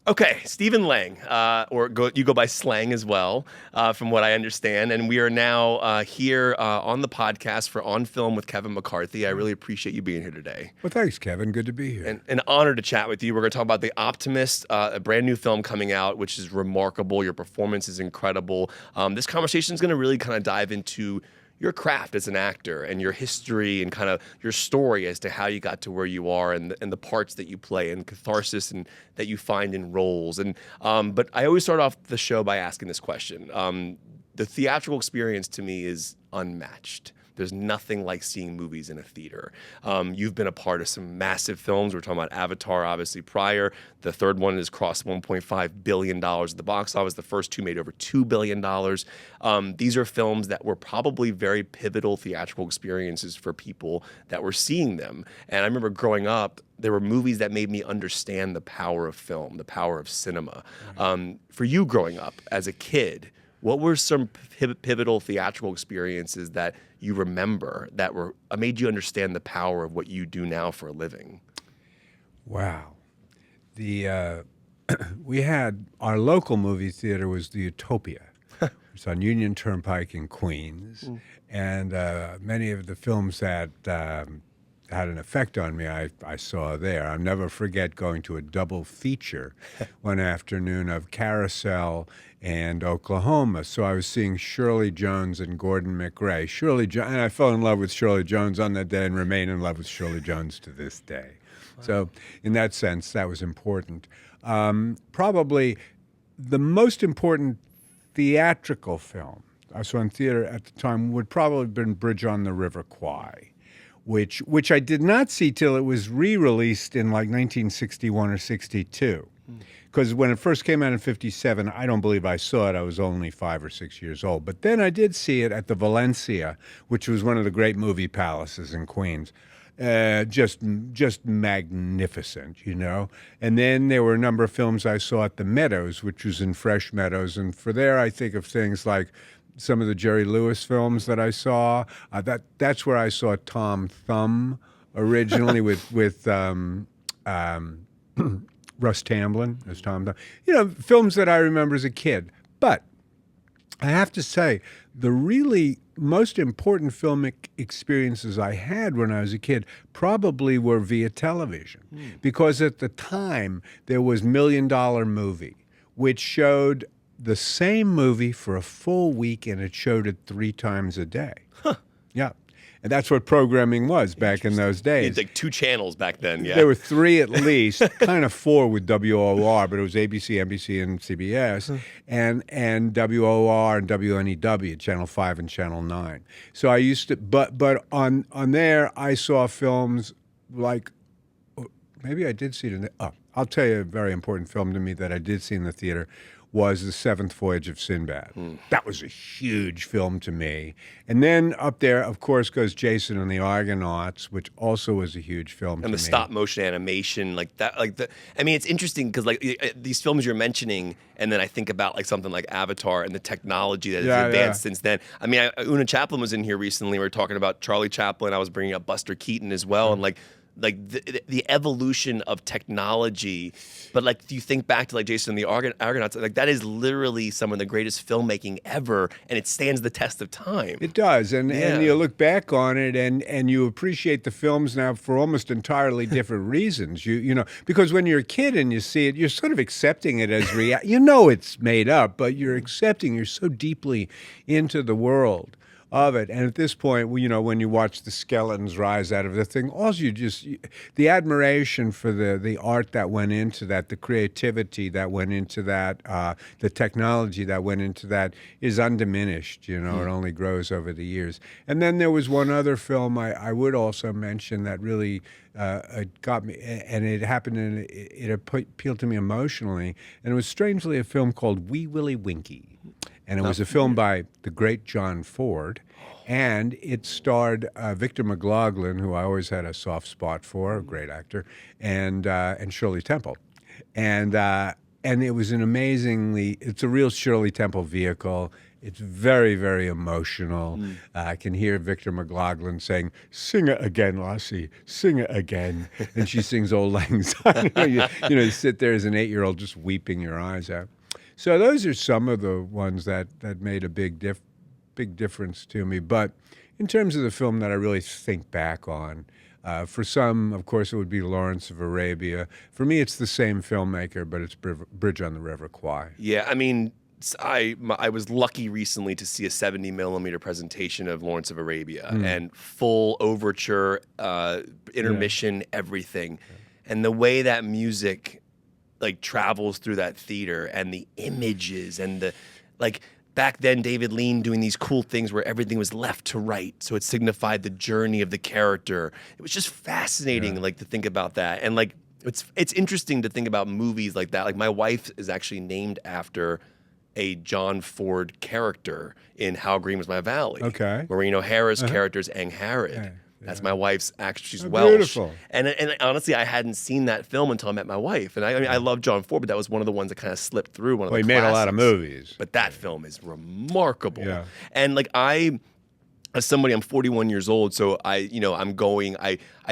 Okay, Stephen Lang, you go by Slang as well, from what I understand, and we are now here on the podcast for On Film with Kevin McCarthy. I really appreciate you being here today. Well, thanks, Kevin. Good to be here. And an honor to chat with you. We're going to talk about The Optimist, a brand new film coming out, which is remarkable. Your performance is incredible. This conversation is going to really kind of dive into your craft as an actor and your history and kind of your story as to how you got to where you are and the parts that you play and catharsis and that you find in roles. And but I always start off the show by asking this question. The theatrical experience to me is unmatched. There's nothing like seeing movies in a theater. You've been a part of some massive films. We're talking about Avatar, obviously, prior. The third one has crossed $1.5 billion at the box office. The first two made over $2 billion. These are films that were probably very pivotal theatrical experiences for people that were seeing them. And I remember growing up, there were movies that made me understand the power of film, the power of cinema. For you growing up as a kid, what were some pivotal theatrical experiences that you remember that made you understand the power of what you do now for a living? Wow. We had our local movie theater was the Utopia. It's on Union Turnpike in Queens, and many of the films that had an effect on me I saw there. I'll never forget going to a double feature one afternoon of Carousel and Oklahoma. So I was seeing Shirley Jones and Gordon McRae. And I fell in love with Shirley Jones on that day and remain in love with Shirley Jones to this day. Wow. So in that sense, that was important. Probably the most important theatrical film I saw in theater at the time would probably have been Bridge on the River Kwai, which I did not see till it was re-released in like 1961 or 62. Because when it first came out in 57, I don't believe I saw it. I was only 5 or 6 years old. But then I did see it at the Valencia, which was one of the great movie palaces in Queens. Just magnificent, you know. And then there were a number of films I saw at the Meadows, which was in Fresh Meadows. And for there, I think of things like some of the Jerry Lewis films that I saw. That's where I saw Tom Thumb originally with Russ Tamblyn as Tom Thumb. You know, films that I remember as a kid. But I have to say, the really most important filmic experiences I had when I was a kid probably were via television. Because at the time, there was $1 Million Movie, which showed the same movie for a full week, and it showed it 3 times a day. Huh. Yeah. And that's what programming was back in those days. It's like 2 channels back then, yeah. There were 3 at least, kind of 4 with WOR, but it was ABC, NBC, and CBS, and WOR and WNEW, Channel 5 and Channel 9. So I used to, but on there, I saw films like, maybe I did see it I'll tell you a very important film to me that I did see in the theater was The Seventh Voyage of Sinbad. That was a huge film to me. And then up there, of course, goes Jason and the Argonauts, which also was a huge film to me. And the stop motion animation, like that, I mean, it's interesting because like these films you're mentioning, and then I think about like something like Avatar and the technology that has advanced since then. I mean, Una Chaplin was in here recently. We were talking about Charlie Chaplin. I was bringing up Buster Keaton as well, and like the evolution of technology. But like, do you think back to like Jason and the Argonauts? Like that is literally some of the greatest filmmaking ever, and it stands the test of time. It does, and you look back on it, and you appreciate the films now for almost entirely different reasons. You know, because when you're a kid and you see it, you're sort of accepting it as you know it's made up, but you're so deeply into the world of it. And at this point, you know, when you watch the skeletons rise out of the thing, the admiration for the art that went into that, the creativity that went into that, the technology that went into that is undiminished. You know, it only grows over the years. And then there was one other film I would also mention that really it got me, and it happened, and it appealed to me emotionally. And it was strangely a film called Wee Willie Winkie. And it was a film by the great John Ford, and it starred Victor McLaglen, who I always had a soft spot for, a great actor, and Shirley Temple. And and it was it's a real Shirley Temple vehicle. It's very, very emotional. I can hear Victor McLaughlin saying, "Sing it again, Lassie, sing it again." And she sings Old Lang Syne. You sit there as an 8-year-old just weeping your eyes out. So those are some of the ones that made a big difference to me. But in terms of the film that I really think back on, for some, of course, it would be Lawrence of Arabia. For me, it's the same filmmaker, but it's Bridge on the River Kwai. Yeah, I mean, I was lucky recently to see a 70mm presentation of Lawrence of Arabia and full overture, intermission, everything. And the way that music like travels through that theater and the images and the like. Back then, David Lean doing these cool things where everything was left to right, so it signified the journey of the character. It was just fascinating, like to think about that, and like it's interesting to think about movies like that. Like my wife is actually named after a John Ford character in How Green Was My Valley. Okay, where Harris' character is Ang Harrod. Yeah. That's my wife's actually, she's Oh, Welsh. beautiful. And honestly, I hadn't seen that film until I met my wife. And I love John Ford, but that was one of the ones that kind of slipped through. One of the he made a lot of classics. movies. But that film is remarkable. Yeah. And like as somebody, I'm 41 years old, so I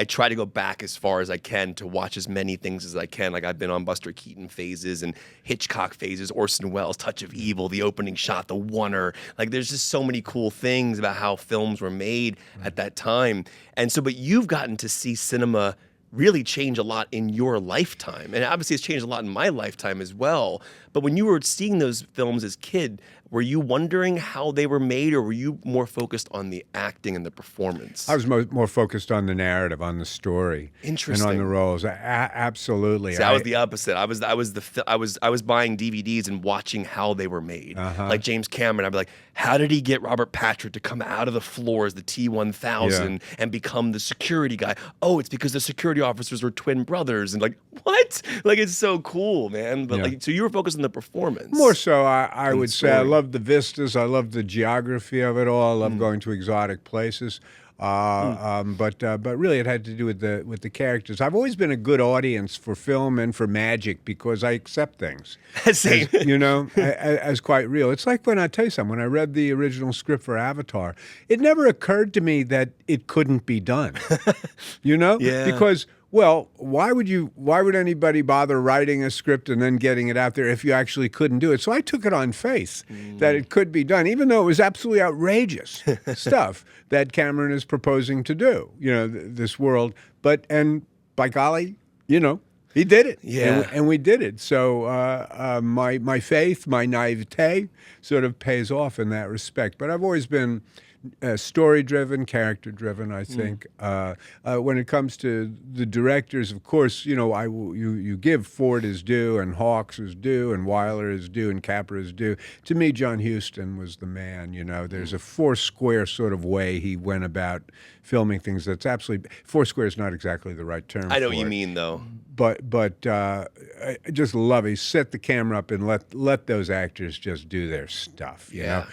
try to go back as far as I can to watch as many things as I can. Like I've been on Buster Keaton phases and Hitchcock phases, Orson Welles, Touch of Evil, the opening shot, the oneer. Like there's just so many cool things about how films were made at that time. And so, but you've gotten to see cinema really change a lot in your lifetime. And obviously it's changed a lot in my lifetime as well. But when you were seeing those films as kid, were you wondering how they were made, or were you more focused on the acting and the performance? I was more focused on the narrative, on the story, Interesting. and on the roles. Absolutely. See, I was the opposite. I was buying DVDs and watching how they were made. Like James Cameron, I'd be like, how did he get Robert Patrick to come out of the floor as the T-1000 and become the security guy? Oh, it's because the security officers were twin brothers. And like, what? Like, it's so cool, man. But like, so you were focused on the performance. More so, I would say I story. love the vistas. I love the geography of it all. I love going to exotic places. But really, it had to do with the characters. I've always been a good audience for film and for magic because I accept things, Same. as quite real. It's like when I tell you something. When I read the original script for Avatar, it never occurred to me that it couldn't be done. Yeah. Because. Well, why would anybody bother writing a script and then getting it out there if you actually couldn't do it? So I took it on faith that it could be done, even though it was absolutely outrageous stuff that Cameron is proposing to do, this world. And by golly, he did it. Yeah. And we did it. So my faith, my naivete sort of pays off in that respect. But I've always been story-driven, character-driven, I think. When it comes to the directors, of course, you give Ford his due, and Hawks his due, and Wyler his due, and Capra his due. To me, John Huston was the man. There's a Foursquare sort of way he went about filming things. That's absolutely Foursquare is not exactly the right term. I know what you mean, though. But I just love it. He set the camera up and let those actors just do their stuff. You know?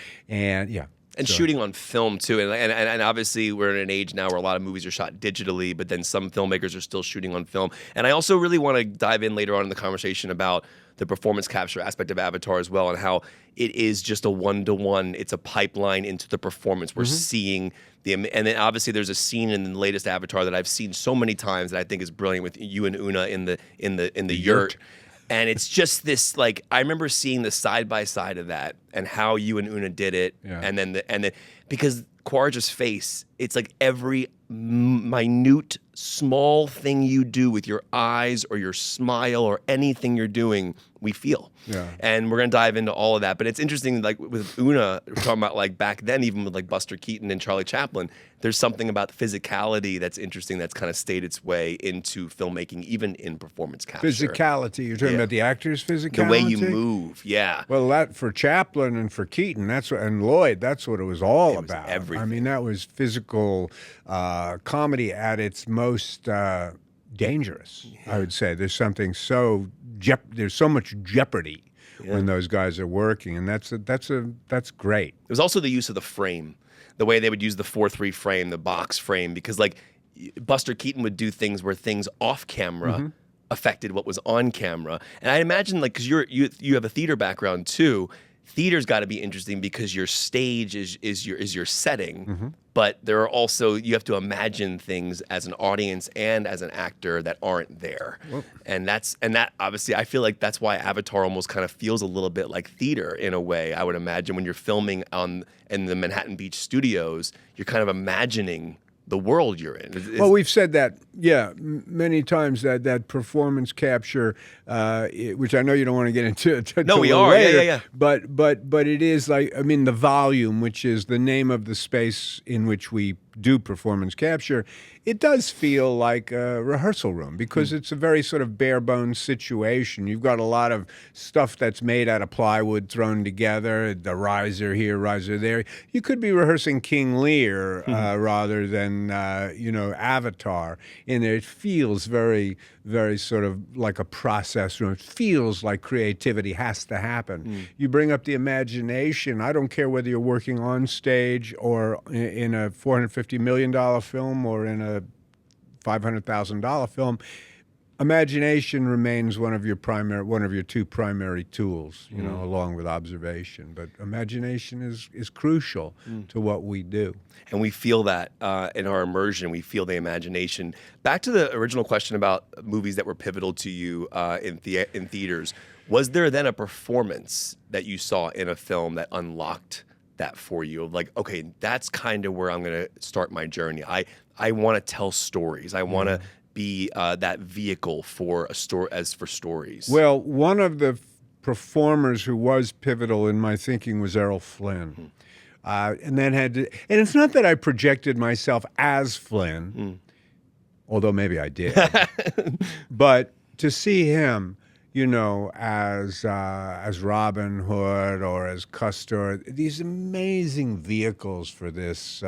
And shooting on film too, and obviously we're in an age now where a lot of movies are shot digitally, but then some filmmakers are still shooting on film. And I also really want to dive in later on in the conversation about the performance capture aspect of Avatar as well, and how it is just a one-to-one. It's a pipeline into the performance. We're seeing and then obviously there's a scene in the latest Avatar that I've seen so many times that I think is brilliant with you and Una in the yurt. And it's just this, like, I remember seeing the side by side of that and how you and Una did it, and then because Quaritch's face, it's like every minute small thing you do with your eyes or your smile or anything you're doing, we feel. And we're gonna dive into all of that. But it's interesting, like with Una, we're talking about like back then, even with like Buster Keaton and Charlie Chaplin, there's something about the physicality that's interesting that's kind of stayed its way into filmmaking, even in performance capture. Physicality. You're talking about the actor's physicality? The way you move, Well, that for Chaplin and for Keaton, and Lloyd, that's what it was all about. Everything. I mean, that was physical comedy at its most dangerous, I would say. There's something there's so much jeopardy when those guys are working, and that's great. It was also the use of the frame, the way they would use the 4:3 frame, the box frame, because like Buster Keaton would do things where things off camera affected what was on camera. And I imagine, like, because you have a theater background too. Theater's got to be interesting because your stage is your setting, but there are also, you have to imagine things as an audience and as an actor that aren't there. Well, and that obviously, I feel like that's why Avatar almost kind of feels a little bit like theater in a way. I would imagine when you're filming in the Manhattan Beach studios, you're kind of imagining the world you're in. Well, we've said that, many times, that performance capture, which I know you don't want to get into. No, we are. Later, Yeah. But it is like, I mean, the volume, which is the name of the space in which we do performance capture, it does feel like a rehearsal room because it's a very sort of bare bones situation. You've got a lot of stuff that's made out of plywood thrown together, the riser here, riser there. You could be rehearsing King Lear rather than, Avatar. In there, it feels very, very sort of like a process room. It feels like creativity has to happen. You bring up the imagination. I don't care whether you're working on stage or in a $450 million film or in a $500,000 film. Imagination remains one of your two primary tools, along with observation. But imagination is crucial to what we do. And we feel that in our immersion. We feel the imagination. Back to the original question about movies that were pivotal to you in theaters. Was there then a performance that you saw in a film that unlocked that for you? Of like, okay, that's kind of where I'm going to start my journey. I want to tell stories. I want to be that vehicle for a story, as for stories. Well, one of the performers who was pivotal in my thinking was Errol Flynn. And it's not that I projected myself as Flynn, although maybe I did, but to see him, as Robin Hood or as Custer, these amazing vehicles for this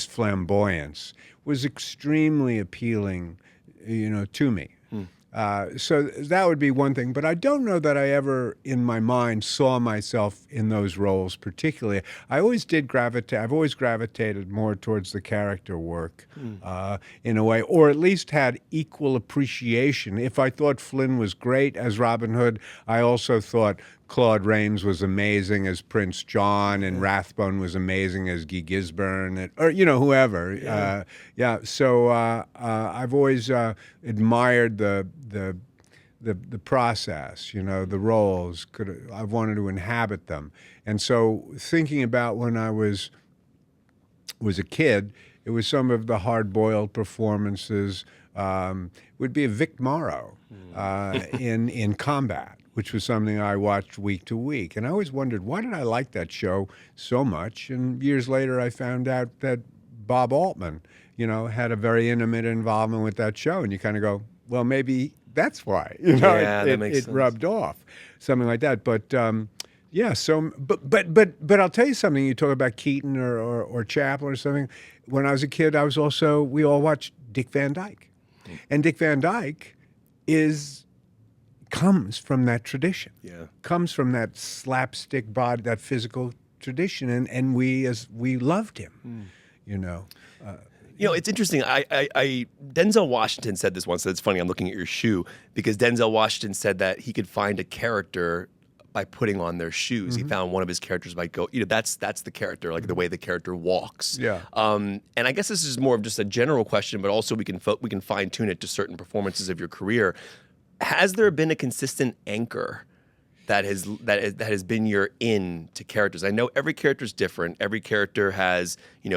flamboyance was extremely appealing, to me. So that would be one thing. But I don't know that I ever, in my mind, saw myself in those roles particularly. I've always gravitated more towards the character work in a way, or at least had equal appreciation. If I thought Flynn was great as Robin Hood, I also thought Claude Rains was amazing as Prince John, and Rathbone was amazing as Guy Gisborne, or whoever. So I've always admired the process. The roles. I've wanted to inhabit them, and so thinking about when I was a kid, it was some of the hard-boiled performances. Would be a Vic Morrow in Combat, which was something I watched week to week. And I always wondered, why did I like that show so much? And years later, I found out that Bob Altman, had a very intimate involvement with that show. And you kind of go, well, maybe that's why. That makes it sense. rubbed off, something like that. But but I'll tell you something. You talk about Keaton or Chaplin or something. When I was a kid, we all watched Dick Van Dyke. And Dick Van Dyke comes from that tradition. Comes from that slapstick body, that physical tradition, and we loved him. It's interesting. Denzel Washington said this once. So it's funny. I'm looking at your shoe because Denzel Washington said that he could find a character by putting on their shoes. He found one of his characters by that's the character, like the way the character walks. And I guess this is more of just a general question, but also we can fine tune it to certain performances of your career. Has there been a consistent anchor that has been your in to characters? I know every character is different. Every character has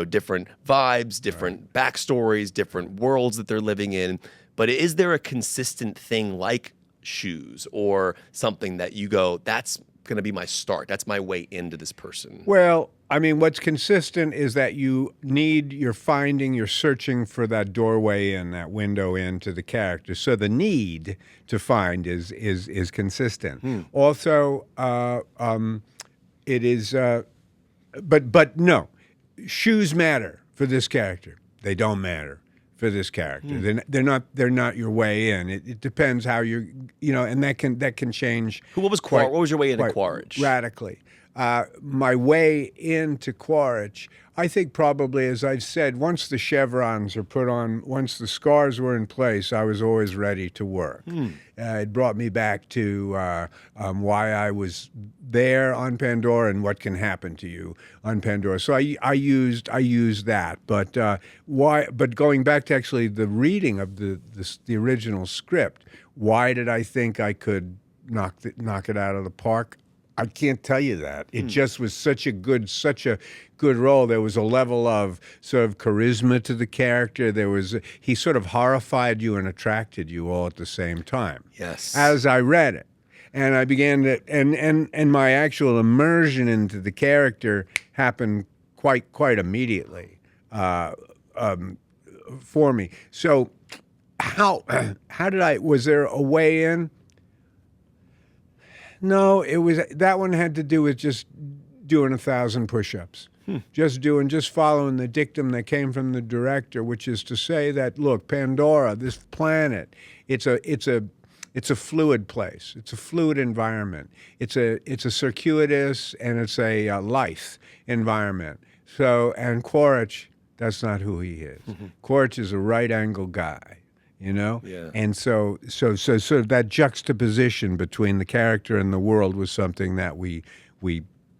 different vibes, different backstories, different worlds that they're living in. But is there a consistent thing like shoes or something that you go, that's going to be my start, that's my way into this person? Well, I mean, what's consistent is that you're searching for that doorway in, that window into the character. So the need to find is consistent. Also, it is, but no, shoes matter for this character. They don't matter for this character. They're not your way in. It depends how and that can change. What was your way into Quaritch? Radically. my way into Quaritch, I think probably, as I've said, once the chevrons are put on, once the scars were in place, I was always ready to work. It brought me back to why I was there on Pandora and what can happen to you on Pandora. So I used that, but why? But going back to actually the reading of the original script, why did I think I could knock it out of the park? I can't tell you that. It just was such a good role. There was a level of sort of charisma to the character. He sort of horrified you and attracted you all at the same time. Yes. As I read it. And I began to and my actual immersion into the character happened quite immediately for me. So how was there a way in? No, that one had to do with just doing 1,000 push-ups. Just following the dictum that came from the director, which is to say that, look, Pandora, this planet, it's a fluid place. It's a fluid environment. It's a circuitous and it's a life environment. So, and Quaritch, that's not who he is. Quaritch is a right-angle guy. Yeah. And so that juxtaposition between the character and the world was something that we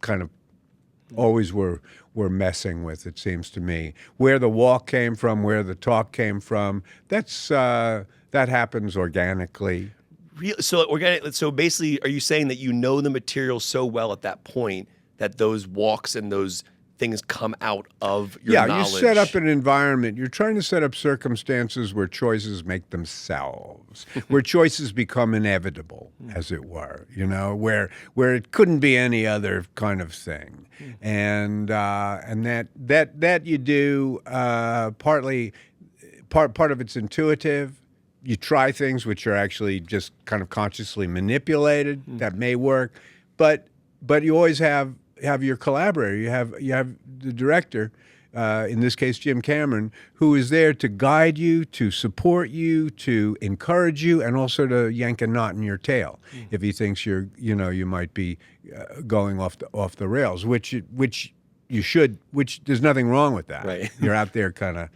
kind of always were messing with, it seems to me. Where the walk came from, where the talk came from, that happens organically. So basically, are you saying that you know the material so well at that point that those walks and those things come out of your knowledge? You set up an environment. You're trying to set up circumstances where choices make themselves, where choices become inevitable, as it were, where it couldn't be any other kind of thing. And that you do partly, part of it's intuitive. You try things which are actually just kind of consciously manipulated. That may work, but you always have your collaborator. You have the director, in this case Jim Cameron, who is there to guide you, to support you, to encourage you, and also to yank a knot in your tail if he thinks you might be going off the rails, which you should. Which there's nothing wrong with that. Right. You're out there kind of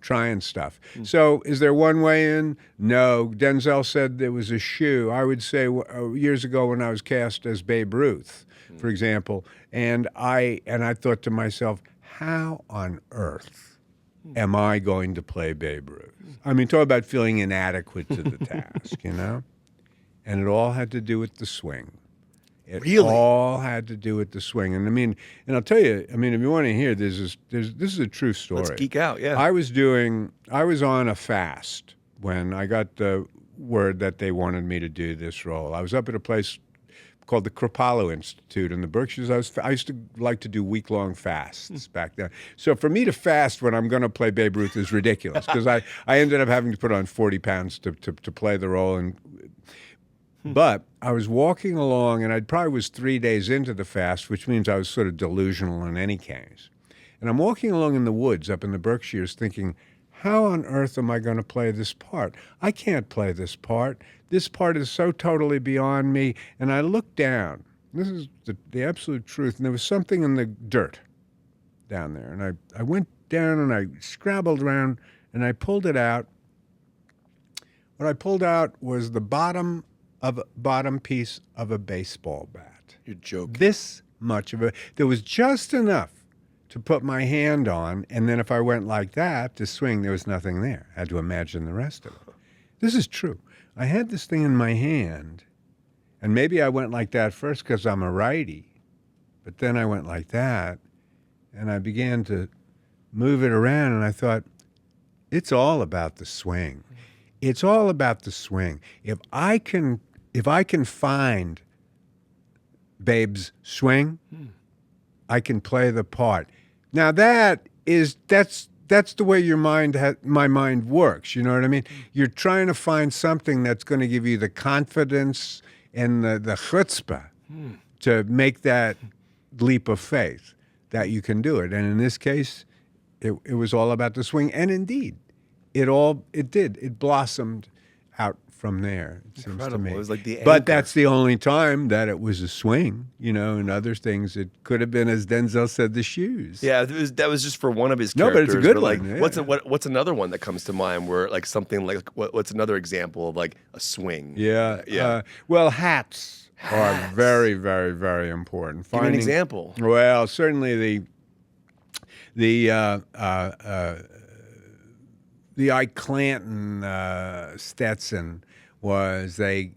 trying stuff. So is there one way in? No. Denzel said there was a shoe. I would say years ago when I was cast as Babe Ruth, for example, and I thought to myself, how on earth am I going to play Babe Ruth? I mean, talk about feeling inadequate to the task, And it all had to do with the swing. It all had to do with the swing. And and I'll tell you, if you want to hear this is a true story. Let's geek out, yeah. I was on a fast when I got the word that they wanted me to do this role. I was up at a place called the Kripalu Institute in the Berkshires. I used to like to do week-long fasts back then. So for me to fast when I'm going to play Babe Ruth is ridiculous because I ended up having to put on 40 pounds to play the role. But I was walking along, and I probably was 3 days into the fast, which means I was sort of delusional in any case. And I'm walking along in the woods up in the Berkshires thinking, how on earth am I going to play this part? I can't play this part. This part is so totally beyond me. And I looked down. This is the absolute truth. And there was something in the dirt down there. And I went down and I scrabbled around and I pulled it out. What I pulled out was the bottom piece of a baseball bat. You're joking. This much of it. There was just enough to put my hand on, and then if I went like that to swing, there was nothing there. I had to imagine the rest of it. This is true. I had this thing in my hand, and maybe I went like that first because I'm a righty, but then I went like that, and I began to move it around, and I thought, it's all about the swing. It's all about the swing. If I can find Babe's swing, I can play the part. Now that's the way my mind works. You know what I mean? You're trying to find something that's going to give you the confidence and the chutzpah to make that leap of faith that you can do it. And in this case, it was all about the swing. And indeed, it blossomed out from there. It seems to Incredible. me. It was like the But anchor. that's the only time that it was a swing. And other things it could have been, as Denzel said, the shoes. Yeah, that was just for one of his No, characters. but it's a good like, one, what's another one that comes to mind where like something like what's another example of like a swing? Yeah. Well, hats are very, very, very important. Give me an example. Well, certainly the Ike Clanton Stetson was they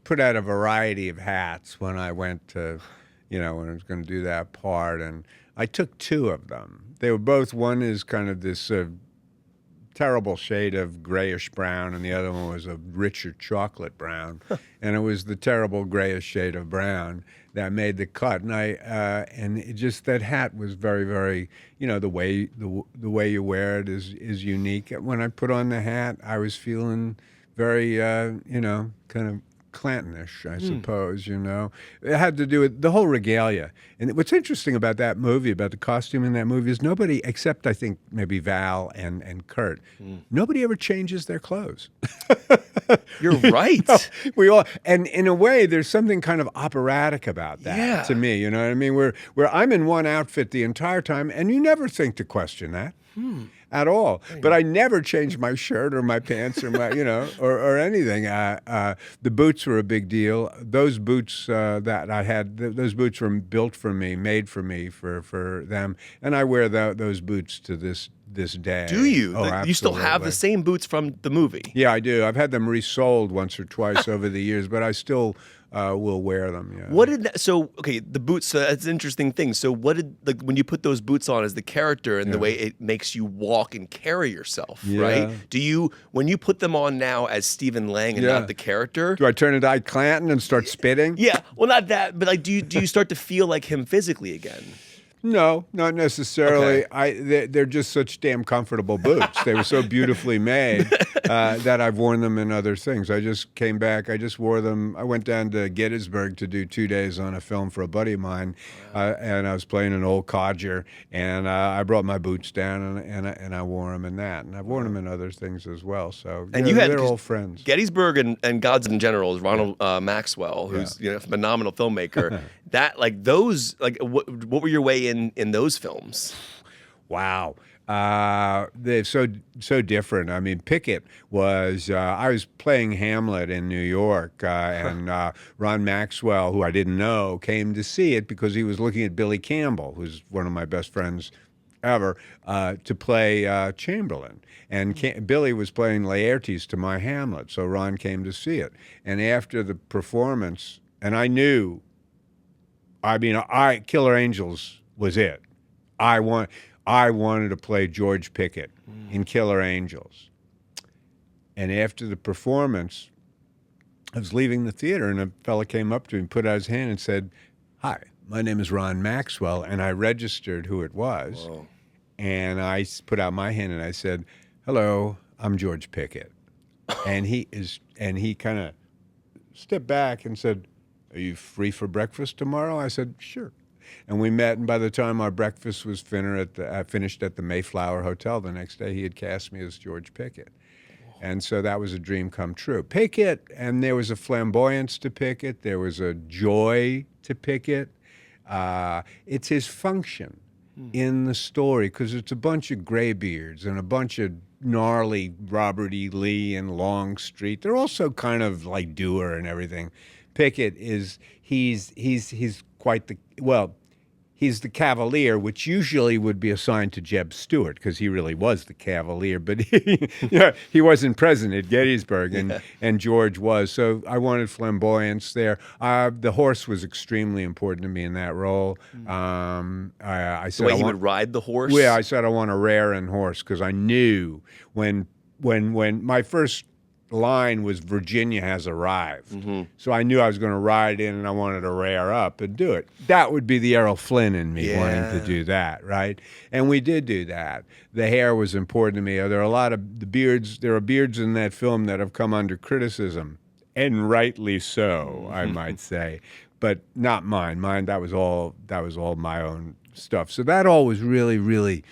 put out a variety of hats when I went to, when I was going to do that part, and I took two of them. They were both, one is kind of this terrible shade of grayish brown, and the other one was a richer chocolate brown, and it was the terrible grayish shade of brown that made the cut. And that hat was very, very, the way you wear it is unique. When I put on the hat, I was feeling very, kind of Clantonish, I suppose, It had to do with the whole regalia. And what's interesting about that movie, about the costume in that movie, is nobody, except I think maybe Val and Kurt, nobody ever changes their clothes. You're right. We all, and in a way, there's something kind of operatic about that to me, you know what I mean? Where I'm in one outfit the entire time, and you never think to question that. At all. But I never changed my shirt or my pants or my, or anything. The boots were a big deal. Those boots that I had, those boots were built for me, made for me, for them. And I wear those boots to this day. Do you? Oh, you still have the same boots from the movie? Yeah, I do. I've had them resold once or twice over the years, but I still will wear them. Yeah. What did that, the boots? That's an interesting thing. So what did when you put those boots on as the character and the way it makes you walk and carry yourself, right? Do you when you put them on now as Stephen Lang and not the character? Do I turn into Ike Clanton and start spitting? Yeah, well, not that, but like, do you start to feel like him physically again? No, not necessarily. They're just such damn comfortable boots. They were so beautifully made that I've worn them in other things. I just came back. I just wore them. I went down to Gettysburg to do 2 days on a film for a buddy of mine, and I was playing an old codger, and I brought my boots down and I wore them in that, and I've worn them in other things as well. So and they're old friends. Gettysburg and Gods in General is Ronald Maxwell, who's a phenomenal filmmaker. That what were your way in those films? Wow. They're so different. I mean, Pickett was, I was playing Hamlet in New York, and Ron Maxwell, who I didn't know, came to see it because he was looking at Billy Campbell, who's one of my best friends ever, to play Chamberlain. And Billy was playing Laertes to my Hamlet, so Ron came to see it. And after the performance, and I knew, Killer Angels was it. I wanted to play George Pickett in Killer Angels. And after the performance, I was leaving the theater, and a fella came up to me and put out his hand and said, "Hi, my name is Ron Maxwell," and I registered who it was. Whoa. And I put out my hand and I said, "Hello, I'm George Pickett." and he kind of stepped back and said, "Are you free for breakfast tomorrow?" I said, "Sure." And we met, and by the time our breakfast was finished at the Mayflower Hotel the next day, he had cast me as George Pickett. And so that was a dream come true. Pickett, and there was a flamboyance to Pickett. There was a joy to Pickett. It's his function in the story, because it's a bunch of graybeards and a bunch of gnarly Robert E. Lee and Longstreet. They're also kind of like Dewar and everything. Pickett he's quite the, he's the Cavalier, which usually would be assigned to Jeb Stuart, because he really was the Cavalier, but he wasn't present at Gettysburg, and George was. So I wanted flamboyance there. The horse was extremely important to me in that role. I said, the way he would ride the horse? Yeah, I said I want a raring horse, because I knew when my first line was Virginia has arrived. So I knew I was going to ride in, and I wanted to rear up and do it. That would be the Errol Flynn in me wanting to do that, right? And we did do that. The hair was important to me. There are a lot of the beards. There are beards in that film that have come under criticism, and rightly so, I might say, but not mine. That was all my own stuff. So that all was really, really,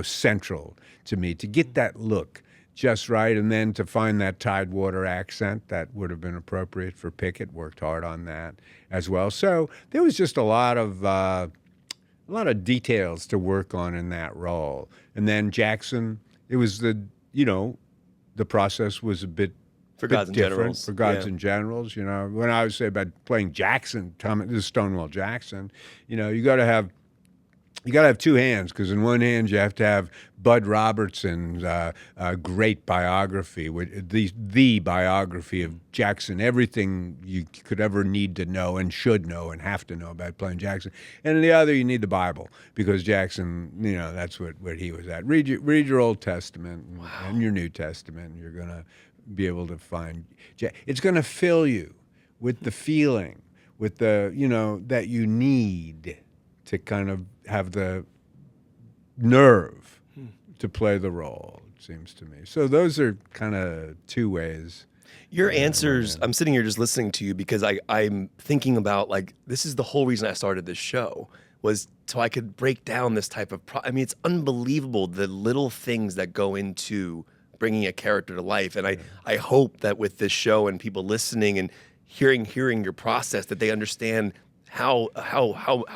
central to me, to get that look just right, and then to find that Tidewater accent that would have been appropriate for Pickett. Worked hard on that as well. So there was just a lot of details to work on in that role. And then Jackson, it was the process was a bit For Gods and different Generals. for Gods Yeah. and Generals. When I would say about playing Jackson, this is Stonewall Jackson, you got to have two hands, because in one hand you have to have Bud Robertson's great biography, the biography of Jackson, everything you could ever need to know and should know and have to know about playing Jackson. And in the other, you need the Bible, because Jackson, that's what he was at. Read your Old Testament and your New Testament, and you're going to be able to find. It's going to fill you with the feeling, with the, that you need to kind of have the nerve to play the role, it seems to me. So those are kind of two ways. Your answers, I'm sitting here just listening to you because I'm thinking about, like, this is the whole reason I started this show, was so I could break down this type of I mean, it's unbelievable, the little things that go into bringing a character to life. And I hope that with this show and people listening and hearing your process, that they understand how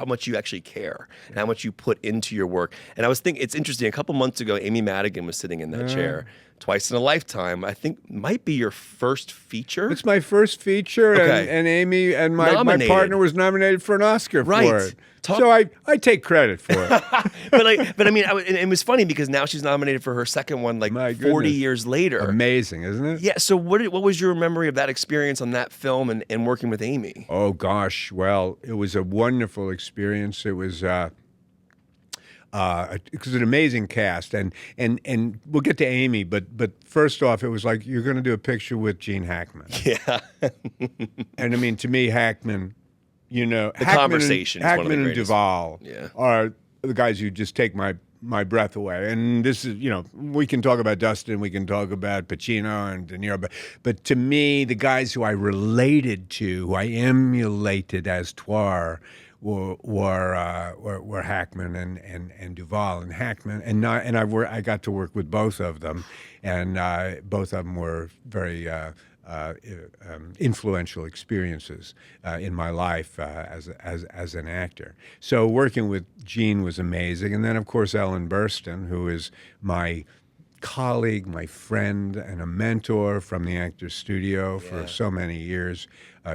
much you actually care and how much you put into your work. And I was thinking, it's interesting, a couple months ago, Amy Madigan was sitting in that chair. Twice in a Lifetime, I think, might be your first feature. It's my first feature, Okay. and Amy and my partner was nominated for an Oscar for it. So I take credit for it. but I mean, it was funny because now she's nominated for her second one, like, My 40 goodness. years later. Amazing, isn't it? Yeah. So what was your memory of that experience on that film and working with Amy? Oh gosh, well, it was a wonderful experience. It was an amazing cast, and we'll get to Amy, but first off, it was like, you're going to do a picture with Gene Hackman. Yeah. And I mean, to me, Hackman, The conversation is one of the Hackman and greatest. Duvall Yeah. are the guys who just take my breath away. And this is, we can talk about Dustin, we can talk about Pacino and De Niro, but to me, the guys who I related to, who I emulated as Twar, were Hackman and Duvall. And Hackman and I got to work with both of them, and both of them were very influential experiences in my life as an actor. So working with Gene was amazing, and then of course Ellen Burstyn, who is my colleague, my friend, and a mentor from the Actors Studio for so many years.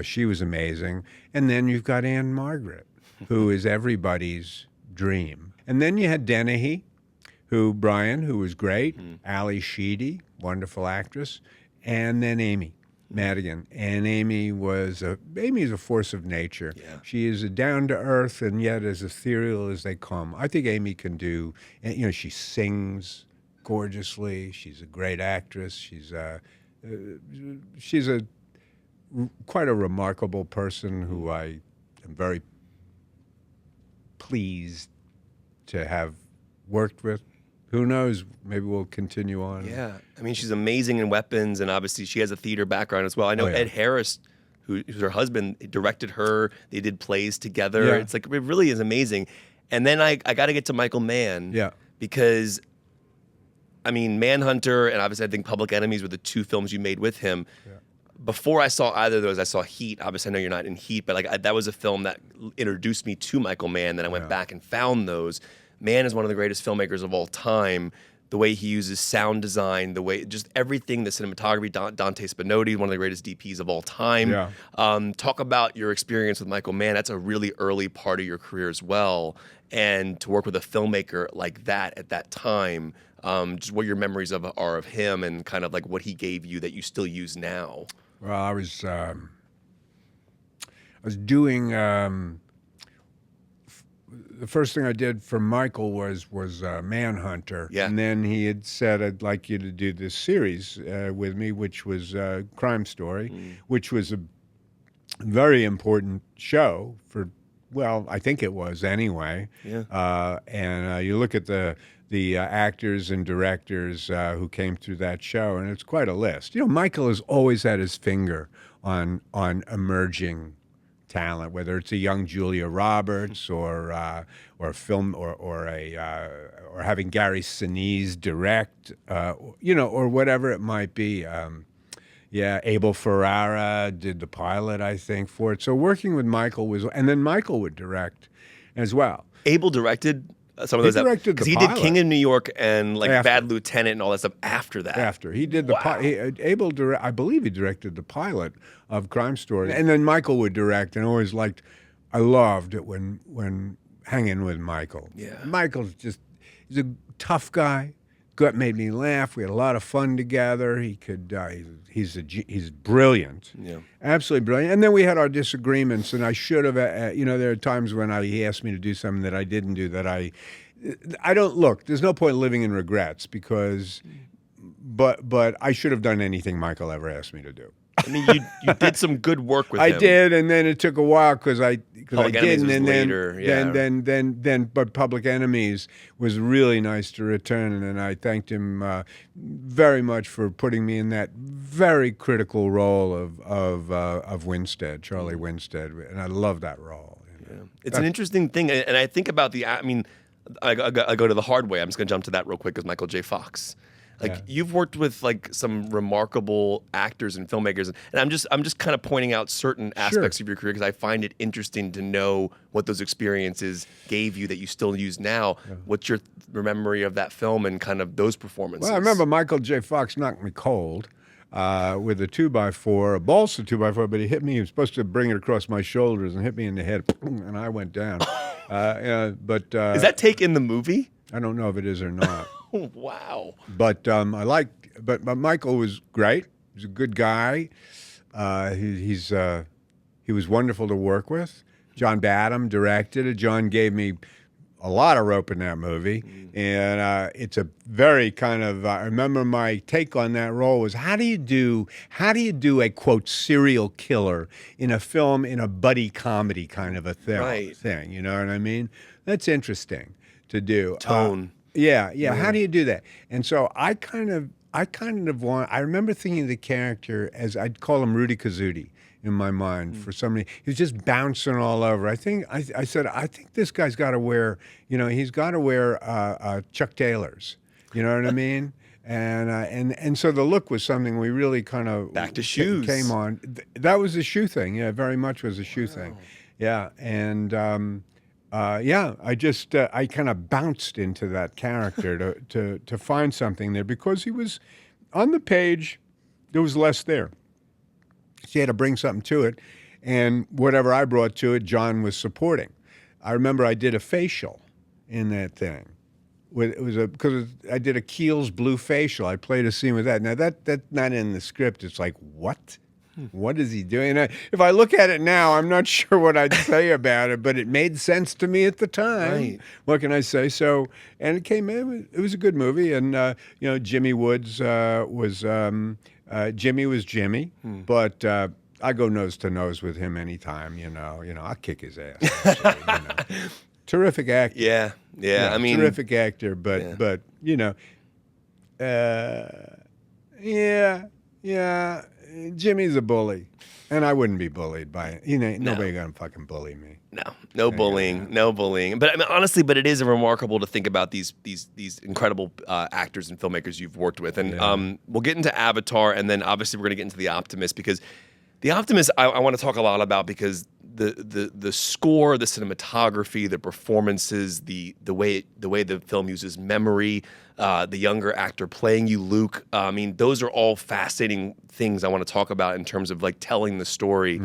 She was amazing. And then you've got Anne Margaret, who is everybody's dream. And then you had Dennehy, who was great, Ali Sheedy, wonderful actress, and then Amy Madigan. And Amy is a force of nature. Yeah. She is a down-to-earth and yet as ethereal as they come. I think Amy can do, she sings gorgeously. She's a great actress. She's quite a remarkable person who I am very pleased to have worked with. Who knows? Maybe we'll continue on. Yeah. I mean, she's amazing in Weapons, and obviously she has a theater background as well. I know Ed Harris, who's her husband, directed her. They did plays together. Yeah. It's like, it really is amazing. And then I got to get to Michael Mann. Yeah. Because, I mean, Manhunter and obviously I think Public Enemies were the two films you made with him. Yeah. Before I saw either of those, I saw Heat. Obviously, I know you're not in Heat, but that was a film that introduced me to Michael Mann. Then I went back and found those. Mann is one of the greatest filmmakers of all time. The way he uses sound design, the way, just everything, the cinematography. Dante Spinotti, one of the greatest DPs of all time. Yeah. Talk about your experience with Michael Mann. That's a really early part of your career as well. And to work with a filmmaker like that at that time, just what your memories are of him and kind of like what he gave you that you still use now. Well, I was doing. The first thing I did for Michael was Manhunter, and then he had said, "I'd like you to do this series with me," which was Crime Story, which was a very important show for. Well, I think it was anyway. Yeah. And you look at the actors and directors who came through that show, and it's quite a list. Michael has always had his finger on emerging talent, whether it's a young Julia Roberts or a film or having Gary Sinise direct, or whatever it might be. Yeah, Abel Ferrara did the pilot, I think, for it. So working with Michael and then Michael would direct as well. Abel directed some of He those directed because the he did pilot. King of New York and like After. Bad Lieutenant and all that stuff after that. After he did the I believe he directed the pilot of Crime Story, and then Michael would direct. And I loved it when hanging with Michael. Yeah, Michael's he's a tough guy. Made me laugh. We had a lot of fun together. He's brilliant. Yeah, absolutely brilliant. And then we had our disagreements, and I should have. There are times when he asked me to do something that I didn't do. That I don't look. There's no point living in regrets but I should have done anything Michael ever asked me to do. I mean, you did some good work with him. I did, and then it took a while because I Public Enemies didn't, was and later, then, but Public Enemies was really nice to return, and I thanked him very much for putting me in that very critical role of Winstead, Charlie Winstead, and I love that role. Yeah. It's an interesting thing, and I think about I go to the hard way. I'm just going to jump to that real quick as Michael J. Fox. You've worked with some remarkable actors and filmmakers, and I'm just kind of pointing out certain aspects of your career because I find it interesting to know what those experiences gave you that you still use now. Yeah. What's your memory of that film and kind of those performances? Well, I remember Michael J. Fox knocked me cold with a 2x4, a balsa 2x4, but he hit me. He was supposed to bring it across my shoulders and hit me in the head, and I went down. But is that take in the movie? I don't know if it is or not. Wow. But but Michael was great. He was a good guy. He was wonderful to work with. John Badham directed it. John gave me a lot of rope in that movie. And it's a very kind of, I remember my take on that role was how do you do a, quote, serial killer in a film, in a buddy comedy kind of a thing, you know what I mean? That's interesting to do. Tone. Yeah. How do you do that? And so I kind of want. I remember thinking of the character as I'd call him Rudy Kazudi in my mind for somebody. He was just bouncing all over. I think this guy's got to wear. He's got to wear Chuck Taylors. You know what I mean? And so the look was something we really kind of back to shoes came on. That was a shoe thing. Yeah, very much was a shoe thing. Yeah, and. I kind of bounced into that character to find something there because he was on the page. There was less there. So he had to bring something to it, and whatever I brought to it, John was supporting. I remember I did a facial in that thing. Because I did a Kiehl's blue facial. I played a scene with that. Now that's not in the script. It's like what? What is he doing? If I look at it now, I'm not sure what I'd say about it, but it made sense to me at the time. Right. What can I say? So, and it came in. It was a good movie, and Jimmy Woods was Jimmy was Jimmy, but I go nose to nose with him anytime. I'll kick his ass. Actually, terrific actor. Yeah. I mean, terrific actor, but yeah. Jimmy's a bully, and I wouldn't be bullied by it. Nobody gonna fucking bully me. No bullying. But I mean, honestly, it is remarkable to think about these incredible actors and filmmakers you've worked with, and we'll get into Avatar, and then obviously we're gonna get into The Optimist because The Optimist I want to talk a lot about because the score, the cinematography, the performances, the way the film uses memory. The younger actor playing you, Luke. I mean, those are all fascinating things I want to talk about in terms of telling the story.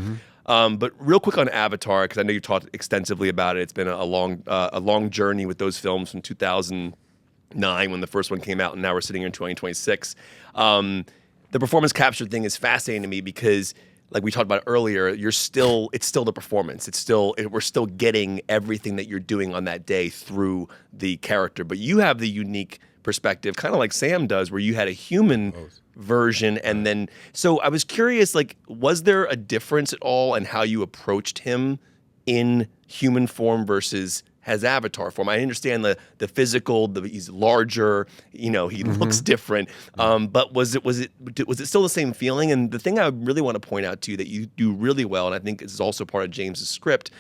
But real quick on Avatar, because I know you talked extensively about it. It's been a long journey with those films from 2009 when the first one came out, and now we're sitting here in 2026. The performance capture thing is fascinating to me because, like we talked about earlier, it's still the performance. We're still getting everything that you're doing on that day through the character. But you have the unique perspective, kind of like Sam does, where you had a human version, and then. So I was curious, was there a difference at all in how you approached him in human form versus has Avatar for him. I understand the physical, he's larger, he looks different. But was it still the same feeling? And the thing I really want to point out to you that you do really well, and I think this is also part of James's script,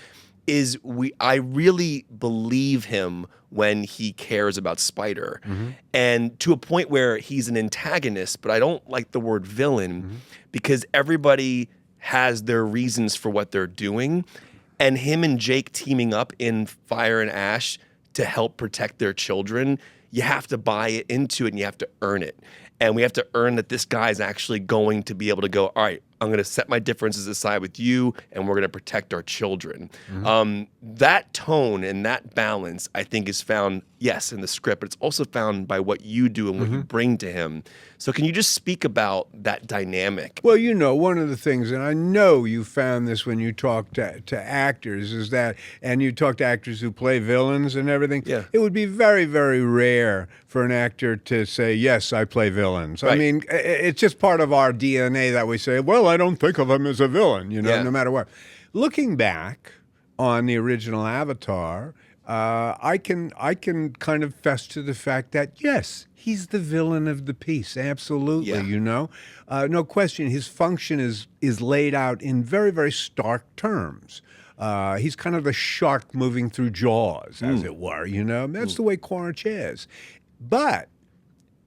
is I really believe him when he cares about Spider, and to a point where he's an antagonist, but I don't like the word villain because everybody has their reasons for what they're doing, and him and Jake teaming up in Fire and Ash to help protect their children, you have to buy it into it and you have to earn it. And we have to earn that this guy's actually going to be able to go, all right, I'm going to set my differences aside with you, and we're going to protect our children. That tone and that balance, I think, is found, yes, in the script, but it's also found by what you do and what you bring to him. So can you just speak about that dynamic? Well, one of the things, and I know you found this when you talk to actors, is that, and you talk to actors who play villains and everything, it would be very, very rare for an actor to say, yes, I play villains. Right. I mean, it's just part of our DNA that we say, well, I don't think of him as a villain, no matter what. Looking back on the original Avatar, I can kind of fess to the fact that, yes, he's the villain of the piece, absolutely, no question. His function is laid out in very, very stark terms. He's kind of the shark moving through Jaws, as it were, That's the way Quaritch is. But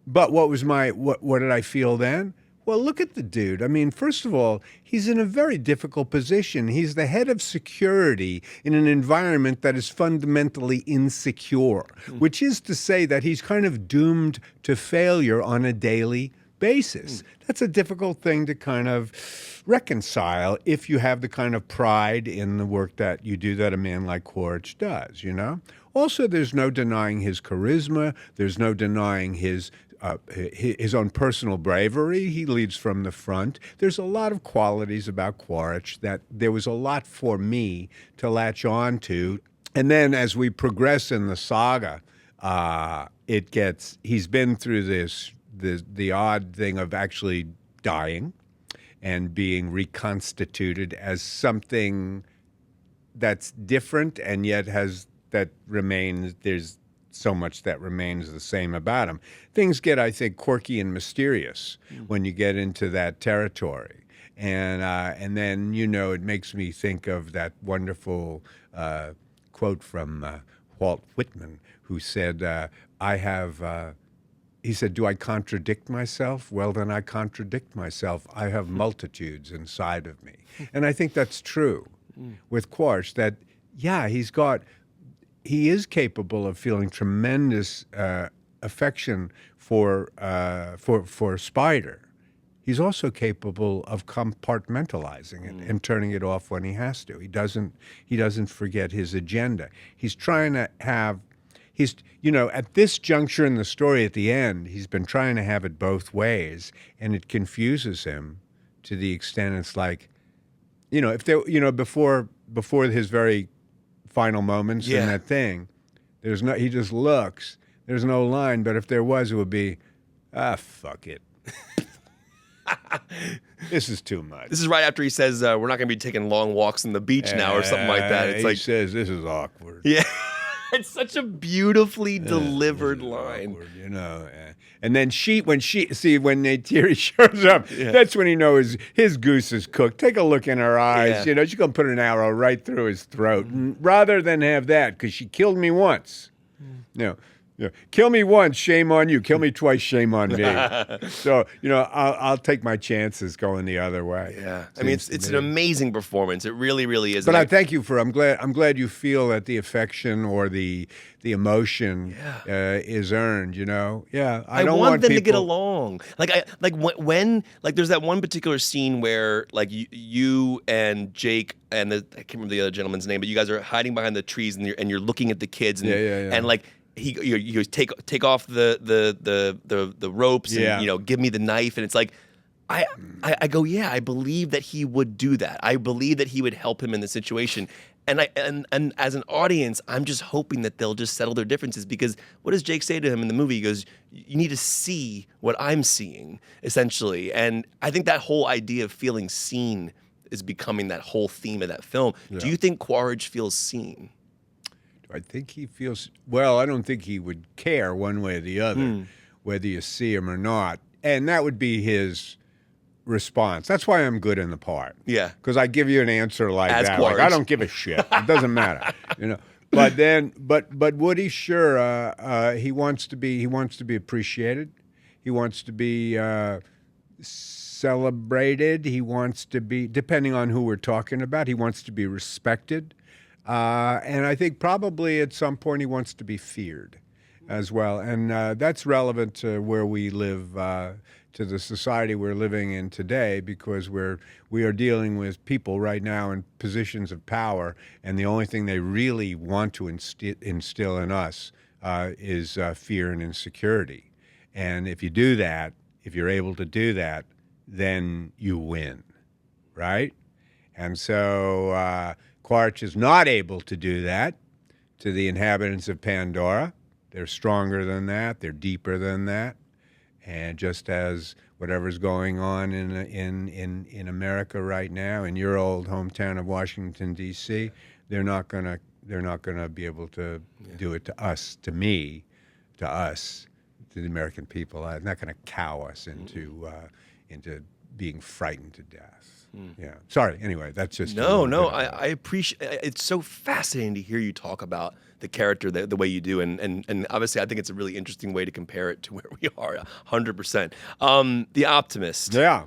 what was what did I feel then? Well, look at the dude. I mean, first of all, he's in a very difficult position. He's the head of security in an environment that is fundamentally insecure, which is to say that he's kind of doomed to failure on a daily basis. That's a difficult thing to kind of reconcile if you have the kind of pride in the work that you do that a man like Quaritch does, Also, there's no denying his charisma. There's no denying his own personal bravery. He leads from the front. There's a lot of qualities about Quaritch that there was a lot for me to latch on to. And then as we progress in the saga, he's been through the odd thing of actually dying and being reconstituted as something that's different and yet there's so much that remains the same about him. Things get, I think, quirky and mysterious when you get into that territory. And then, it makes me think of that wonderful quote from Walt Whitman, who said, he said, do I contradict myself? Well, then I contradict myself. I have multitudes inside of me. And I think that's true with Quaritch, that, he is capable of feeling tremendous affection for Spider. He's also capable of compartmentalizing it and turning it off when he has to. He doesn't forget his agenda. He's trying to have, at this juncture in the story at the end, he's been trying to have it both ways, and it confuses him to the extent it's like, if there, before his very final moments in that thing, he just looks. There's no line, but if there was, it would be, fuck it. This is too much. This is right after he says, we're not going to be taking long walks on the beach now or something like that. It's he says, this is awkward. Yeah. It's such a beautifully delivered line. Awkward, And then when Neytiri shows up, that's when he knows his goose is cooked. Take a look in her eyes. She's going to put an arrow right through his throat. Rather than have that, because she killed me once. Kill me once, shame on you. Kill me twice, shame on me. So, I'll take my chances going the other way. Yeah. I mean, it's an amazing performance. It really, really is. But I thank you I'm glad you feel that the affection or the emotion is earned, Yeah. I want them to get along. When there's that one particular scene where you and Jake and I can't remember the other gentleman's name, but you guys are hiding behind the trees and you're looking at the kids and you take off the ropes and give me the knife, and it's like I go, I believe that he would do that. I believe that he would help him in the situation. And as an audience, I'm just hoping that they'll just settle their differences, because what does Jake say to him in the movie? He goes, you need to see what I'm seeing, essentially. And I think that whole idea of feeling seen is becoming that whole theme of that film. Yeah. Do you think Quaritch feels seen? I think he feels, well, I don't think he would care one way or the other, whether you see him or not. And that would be his response. That's why I'm good in the part. Yeah. Because I give you an answer like As that. Like, I Quaritch. don't give a shit. It doesn't matter. You know. But then, but Woody, sure, he wants to be appreciated. He wants to be celebrated. He wants to be, depending on who we're talking about, he wants to be respected. And I think probably at some point he wants to be feared as well. And that's relevant to where we live, to the society we're living in today, because we are dealing with people right now in positions of power, and the only thing they really want to instill in us is fear and insecurity. And if you do that, if you're able to do that, then you win, right? And so Quaritch is not able to do that to the inhabitants of Pandora. They're stronger than that. They're deeper than that. And just as whatever's going on in America right now, in your old hometown of Washington, D.C., they're not gonna be able to do it to us, to me, to us, to the American people. They're not gonna cow us into being frightened to death. Yeah. Sorry. Anyway, that's just No. I appreciate. It's so fascinating to hear you talk about the character the way you do, and obviously, I think it's a really interesting way to compare it to where we are. 100%. The Optimist. Yeah.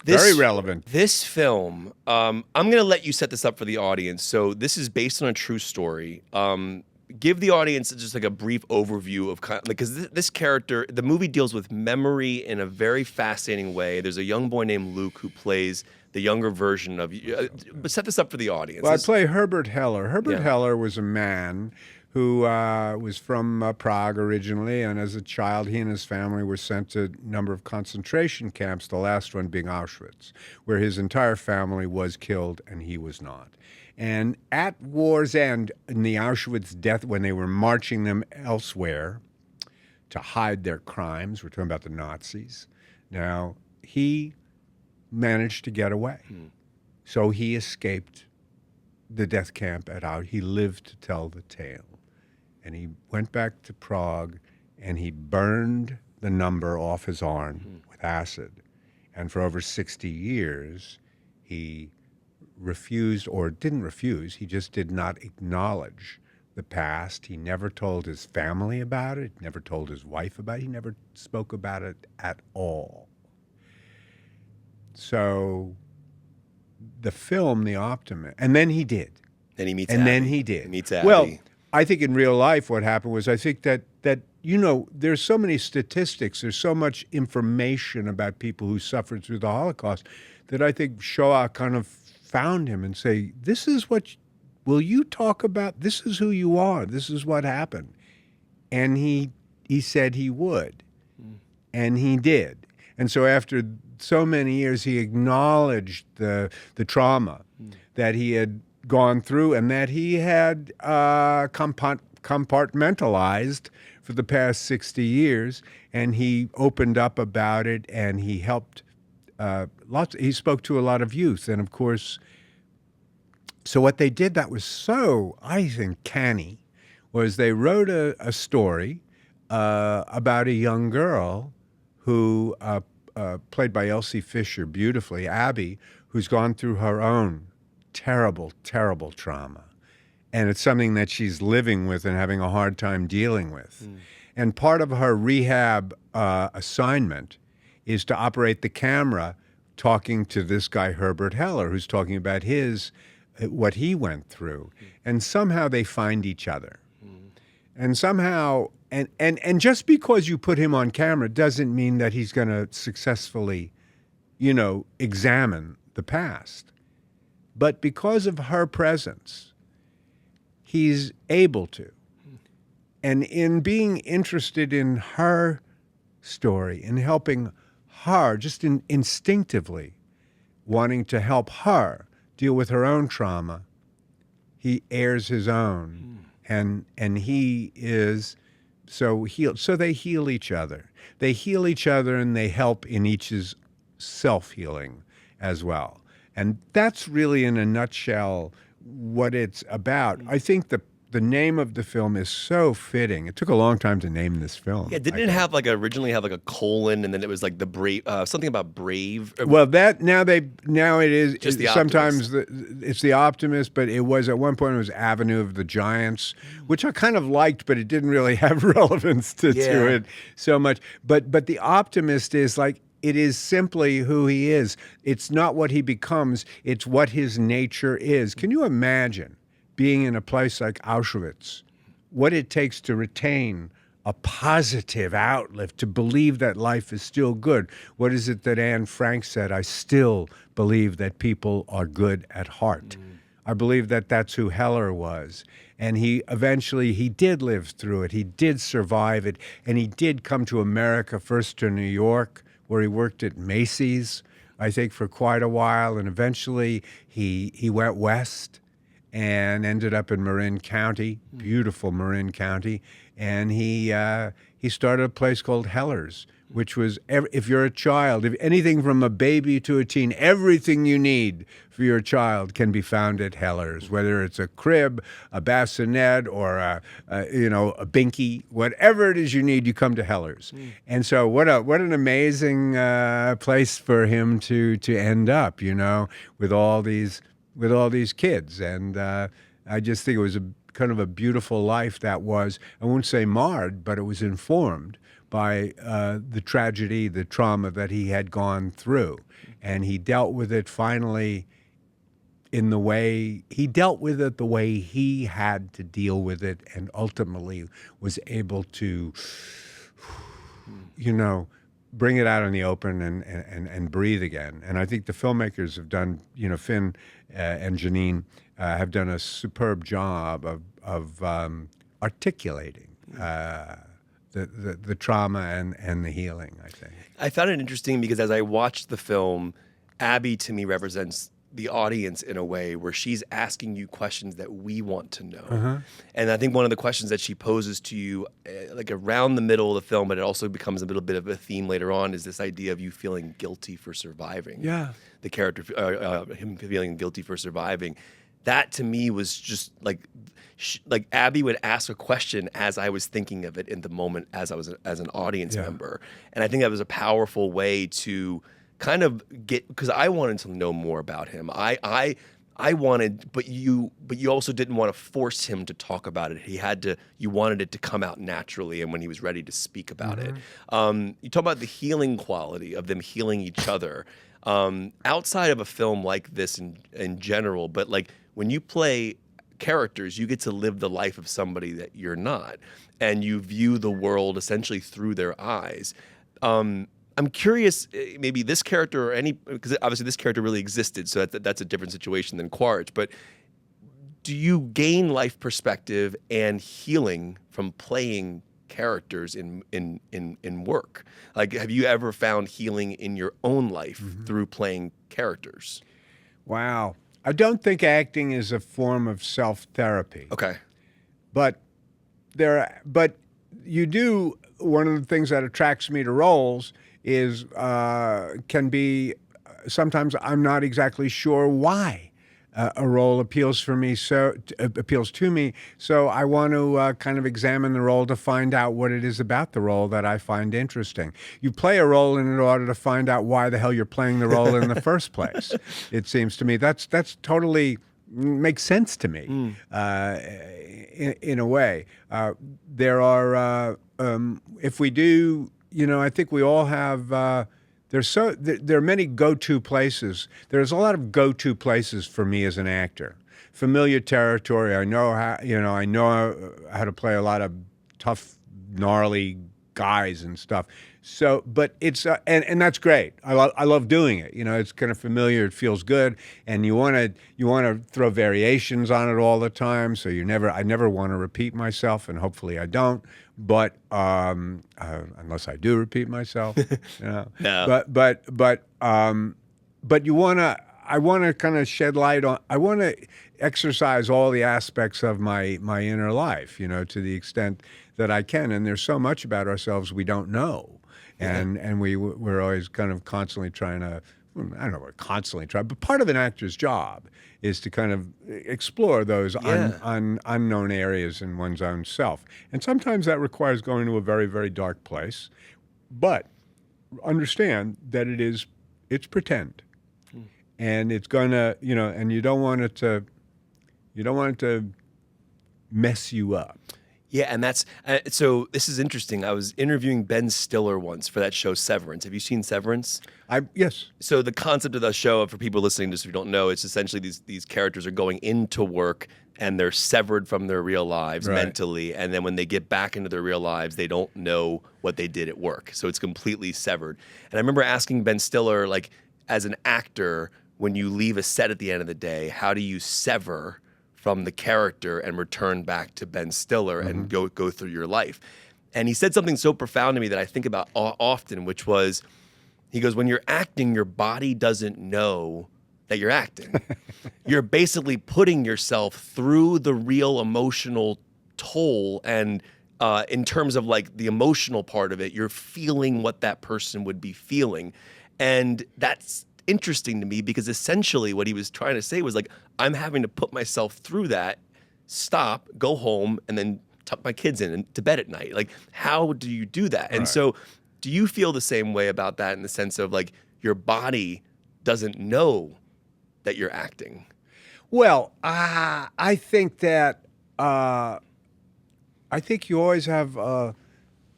Very relevant. This film, I'm going to let you set this up for the audience. So this is based on a true story. Give the audience just like a brief overview of because this character, the movie deals with memory in a very fascinating way. There's a young boy named Luke who plays the younger version of you. But set this up for the audience. Well, I play Herbert Heller. Herbert Heller was a man who was from Prague originally, and as a child, he and his family were sent to a number of concentration camps, the last one being Auschwitz, where his entire family was killed and he was not. And at war's end, in the Auschwitz death, when they were marching them elsewhere to hide their crimes, we're talking about the Nazis, now he managed to get away. So he escaped the death camp at Auschwitz. He lived to tell the tale. And he went back to Prague and he burned the number off his arm with acid. And for over 60 years, he refused, or didn't refuse, he just did not acknowledge the past. He never told his family about it, never told his wife about it, he never spoke about it at all. So the film, The Optimist, and then he did. Then he meets and Abby. then he did. He meets Abby. Well, I think in real life what happened was, I think that you know, there's so many statistics, there's so much information about people who suffered through the Holocaust that I think Shoah kind of found him and say, this is what, will you talk about, this is who you are, this is what happened. And he said he would, and he did. And so after so many years, he acknowledged the trauma that he had gone through and that he had compartmentalized for the past 60 years, and he opened up about it, and he helped he spoke to a lot of youth, and of course, so what they did that was so, I think, canny, was they wrote a story about a young girl who, played by Elsie Fisher beautifully, Abby, who's gone through her own terrible, terrible trauma. And it's something that she's living with and having a hard time dealing with. And part of her rehab assignment is to operate the camera talking to this guy, Herbert Heller, who's talking about what he went through. And somehow they find each other. And somehow, and just because you put him on camera doesn't mean that he's going to successfully, you know, examine the past. But because of her presence, he's able to. And in being interested in her story, in helping her, just instinctively wanting to help her deal with her own trauma, he airs his own. And he is so healed. So they heal each other. They heal each other, and they help in each's self-healing as well. And that's really, in a nutshell, what it's about. I think the name of the film is so fitting. It took a long time to name this film. Yeah, didn't it have like originally have like a colon, and then it was like the brave, something about brave? Well, that now it is Just the sometimes it's the Optimist, but it was at one point it was Avenue of the Giants, which I kind of liked, but it didn't really have relevance to it so much. But the Optimist is like, it is simply who he is. It's not what he becomes, it's what his nature is. Can you imagine being in a place like Auschwitz, what it takes to retain a positive outlook, to believe that life is still good? What is it that Anne Frank said? I still believe that people are good at heart. I believe that that's who Heller was. And he did live through it. He did survive it. And he did come to America, first to New York, where he worked at Macy's, I think, for quite a while. And eventually he went west and ended up in Marin County, beautiful Marin County. And he started a place called Heller's, which was, if you're a child, if anything from a baby to a teen, everything you need for your child can be found at Heller's, whether it's a crib, a bassinet, or a binky, whatever it is you need, you come to Heller's. And so what an amazing place for him to end up, with all these kids. And I just think it was a kind of a beautiful life that was, I won't say marred, but it was informed by the tragedy, the trauma that he had gone through. And he dealt with it finally the way he had to deal with it, and ultimately was able to, bring it out in the open and breathe again. And I think the filmmakers have done, Finn and Janine have done a superb job of articulating the trauma and the healing, I think. I found it interesting because as I watched the film, Abby to me represents the audience in a way where she's asking you questions that we want to know. And I think one of the questions that she poses to you, like around the middle of the film, but it also becomes a little bit of a theme later on, is this idea of you feeling guilty for surviving. Yeah. The character, him feeling guilty for surviving. That to me was just like Abby would ask a question as I was thinking of it in the moment as I was as an audience member. And I think that was a powerful way to kind of get, because I wanted to know more about him. I wanted, but you also didn't want to force him to talk about it. You wanted it to come out naturally, and when he was ready to speak about it. You talk about the healing quality of them healing each other. Outside of a film like this in general, but like when you play characters, you get to live the life of somebody that you're not, and you view the world essentially through their eyes. I'm curious, maybe this character or because obviously this character really existed, so that's a different situation than Quaritch, but do you gain life perspective and healing from playing characters in work? Like, have you ever found healing in your own life through playing characters? Wow. I don't think acting is a form of self-therapy. Okay. But you do, one of the things that attracts me to roles is can be sometimes I'm not exactly sure why a role appeals to me. So I want to kind of examine the role to find out what it is about the role that I find interesting. You play a role in order to find out why the hell you're playing the role in the first place. It seems to me that's totally makes sense to me in a way. There are if we do. I think we all have. There are many go-to places. There's a lot of go-to places for me as an actor. Familiar territory. I know how to play a lot of tough, gnarly guys and stuff. So, but it's and that's great. I love doing it. It's kind of familiar. It feels good, and you want to throw variations on it all the time. So I never want to repeat myself, and hopefully I don't. But unless I do repeat myself, No. But you want to. I want to kind of shed light on. I want to exercise all the aspects of my inner life. To the extent that I can. And there's so much about ourselves we don't know. And we're always kind of constantly trying to I don't know what constantly try, but part of an actor's job is to kind of explore those unknown areas in one's own self. And sometimes that requires going to a very, very dark place. But understand that it's pretend. And it's gonna, and you don't want it to mess you up. Yeah, and that's so. This is interesting. I was interviewing Ben Stiller once for that show Severance. Have you seen Severance? Yes. So the concept of the show, for people listening, just if you don't know, it's essentially these characters are going into work and they're severed from their real lives mentally, and then when they get back into their real lives, they don't know what they did at work. So it's completely severed. And I remember asking Ben Stiller, like, as an actor, when you leave a set at the end of the day, how do you sever from the character and return back to Ben Stiller and go through your life? And he said something so profound to me that I think about often, which was, he goes, when you're acting, your body doesn't know that you're acting. You're basically putting yourself through the real emotional toll, and in terms of like the emotional part of it, you're feeling what that person would be feeling. And that's interesting to me, because essentially what he was trying to say was like, I'm having to put myself through that, stop, go home, and then tuck my kids in and to bed at night. Like, how do you do that? And so do you feel the same way about that, in the sense of like your body doesn't know that you're acting? Well, I think that I think you always have a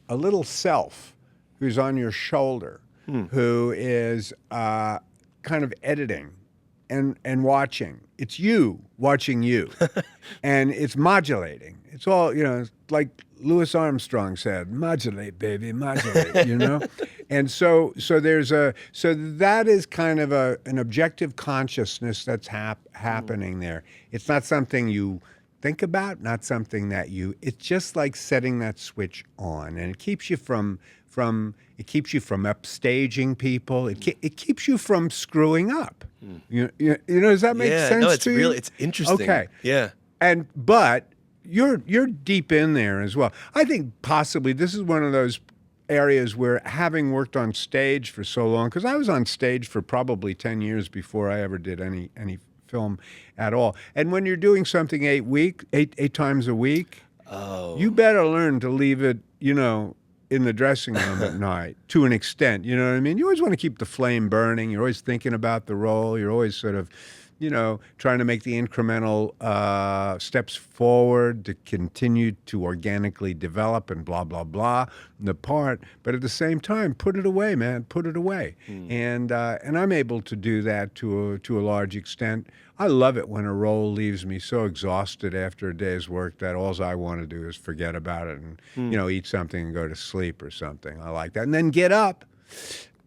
little self who's on your shoulder, who is kind of editing and watching. It's you watching you, and it's modulating. It's all, it's like Louis Armstrong said, modulate, baby, modulate, And so that is kind of an objective consciousness that's happening there. It's not something you think about, not something that it's just like setting that switch on, and it keeps you from upstaging people. It keeps you from screwing up. Does that make sense? No, it's to you? really, it's interesting. Okay. Yeah. But you're deep in there as well. I think possibly this is one of those areas where, having worked on stage for so long, because I was on stage for probably 10 years before I ever did any film at all. And when you're doing something 8 times a week, you better learn to leave it, in the dressing room at night, to an extent. You know what I mean? You always want to keep the flame burning. You're always thinking about the role. You're always sort of, trying to make the incremental steps forward to continue to organically develop and blah, blah, blah, the part. But at the same time, put it away, man. Put it away. And I'm able to do that to a large extent. I love it when a role leaves me so exhausted after a day's work that all I want to do is forget about it and, eat something and go to sleep or something. I like that. And then get up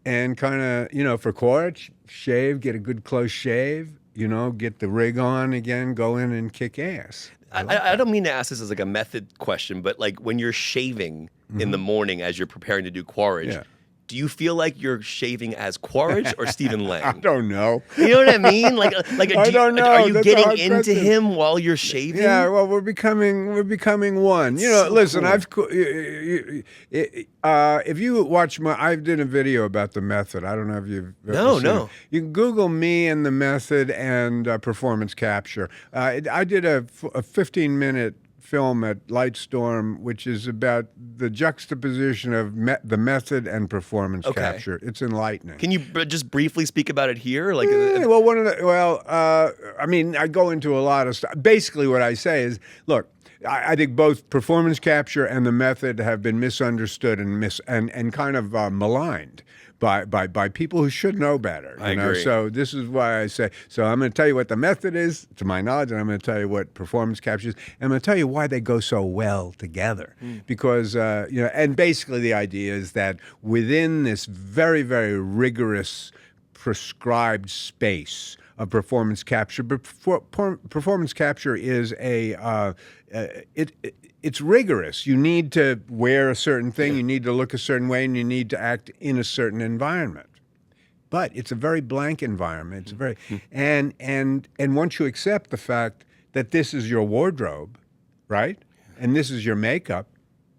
and kind of, for Quaritch, shave, get a good close shave, get the rig on again, go in and kick ass. I don't mean to ask this as like a method question, but like when you're shaving in the morning as you're preparing to do Quaritch, do you feel like you're shaving as Quaritch or Stephen Lang? I don't know. You know what I mean? Like I don't know. Are you That's getting into him while you're shaving? Yeah, well, we're becoming one. So listen, cool. If you watch I did a video about the method. I don't know if you've ever seen it. You can Google me and the method and performance capture. I did a 15-minute film at Lightstorm, which is about the juxtaposition of the method and performance capture. It's enlightening. Can you just briefly speak about it here? Like, I go into a lot of stuff. Basically, what I say is, look, I think both performance capture and the method have been misunderstood and kind of maligned by people who should know better. I agree. So this is why I say, so I'm going to tell you what the method is, to my knowledge, and I'm going to tell you what performance capture is, and I'm going to tell you why they go so well together. Because, and basically the idea is that within this very, very rigorous prescribed space of performance capture, but performance capture is it's rigorous. You need to wear a certain thing, you need to look a certain way, and you need to act in a certain environment. But it's a very blank environment. It's a very and once you accept the fact that this is your wardrobe, right? And this is your makeup,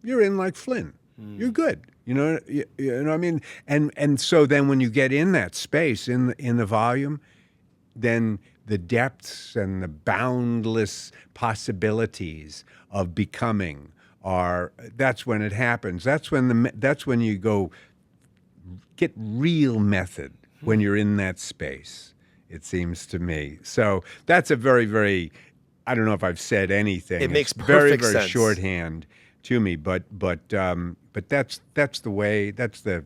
you're in like Flynn. you're good. You know what I mean? And so then when you get in that space, in the volume, then the depths and the boundless possibilities of becoming that's when it happens. That's when you go get real method, when you're in that space, it seems to me. So that's a very, very, I don't know if I've said anything. It makes very, perfect very sense. shorthand to me, but that's the way, that's the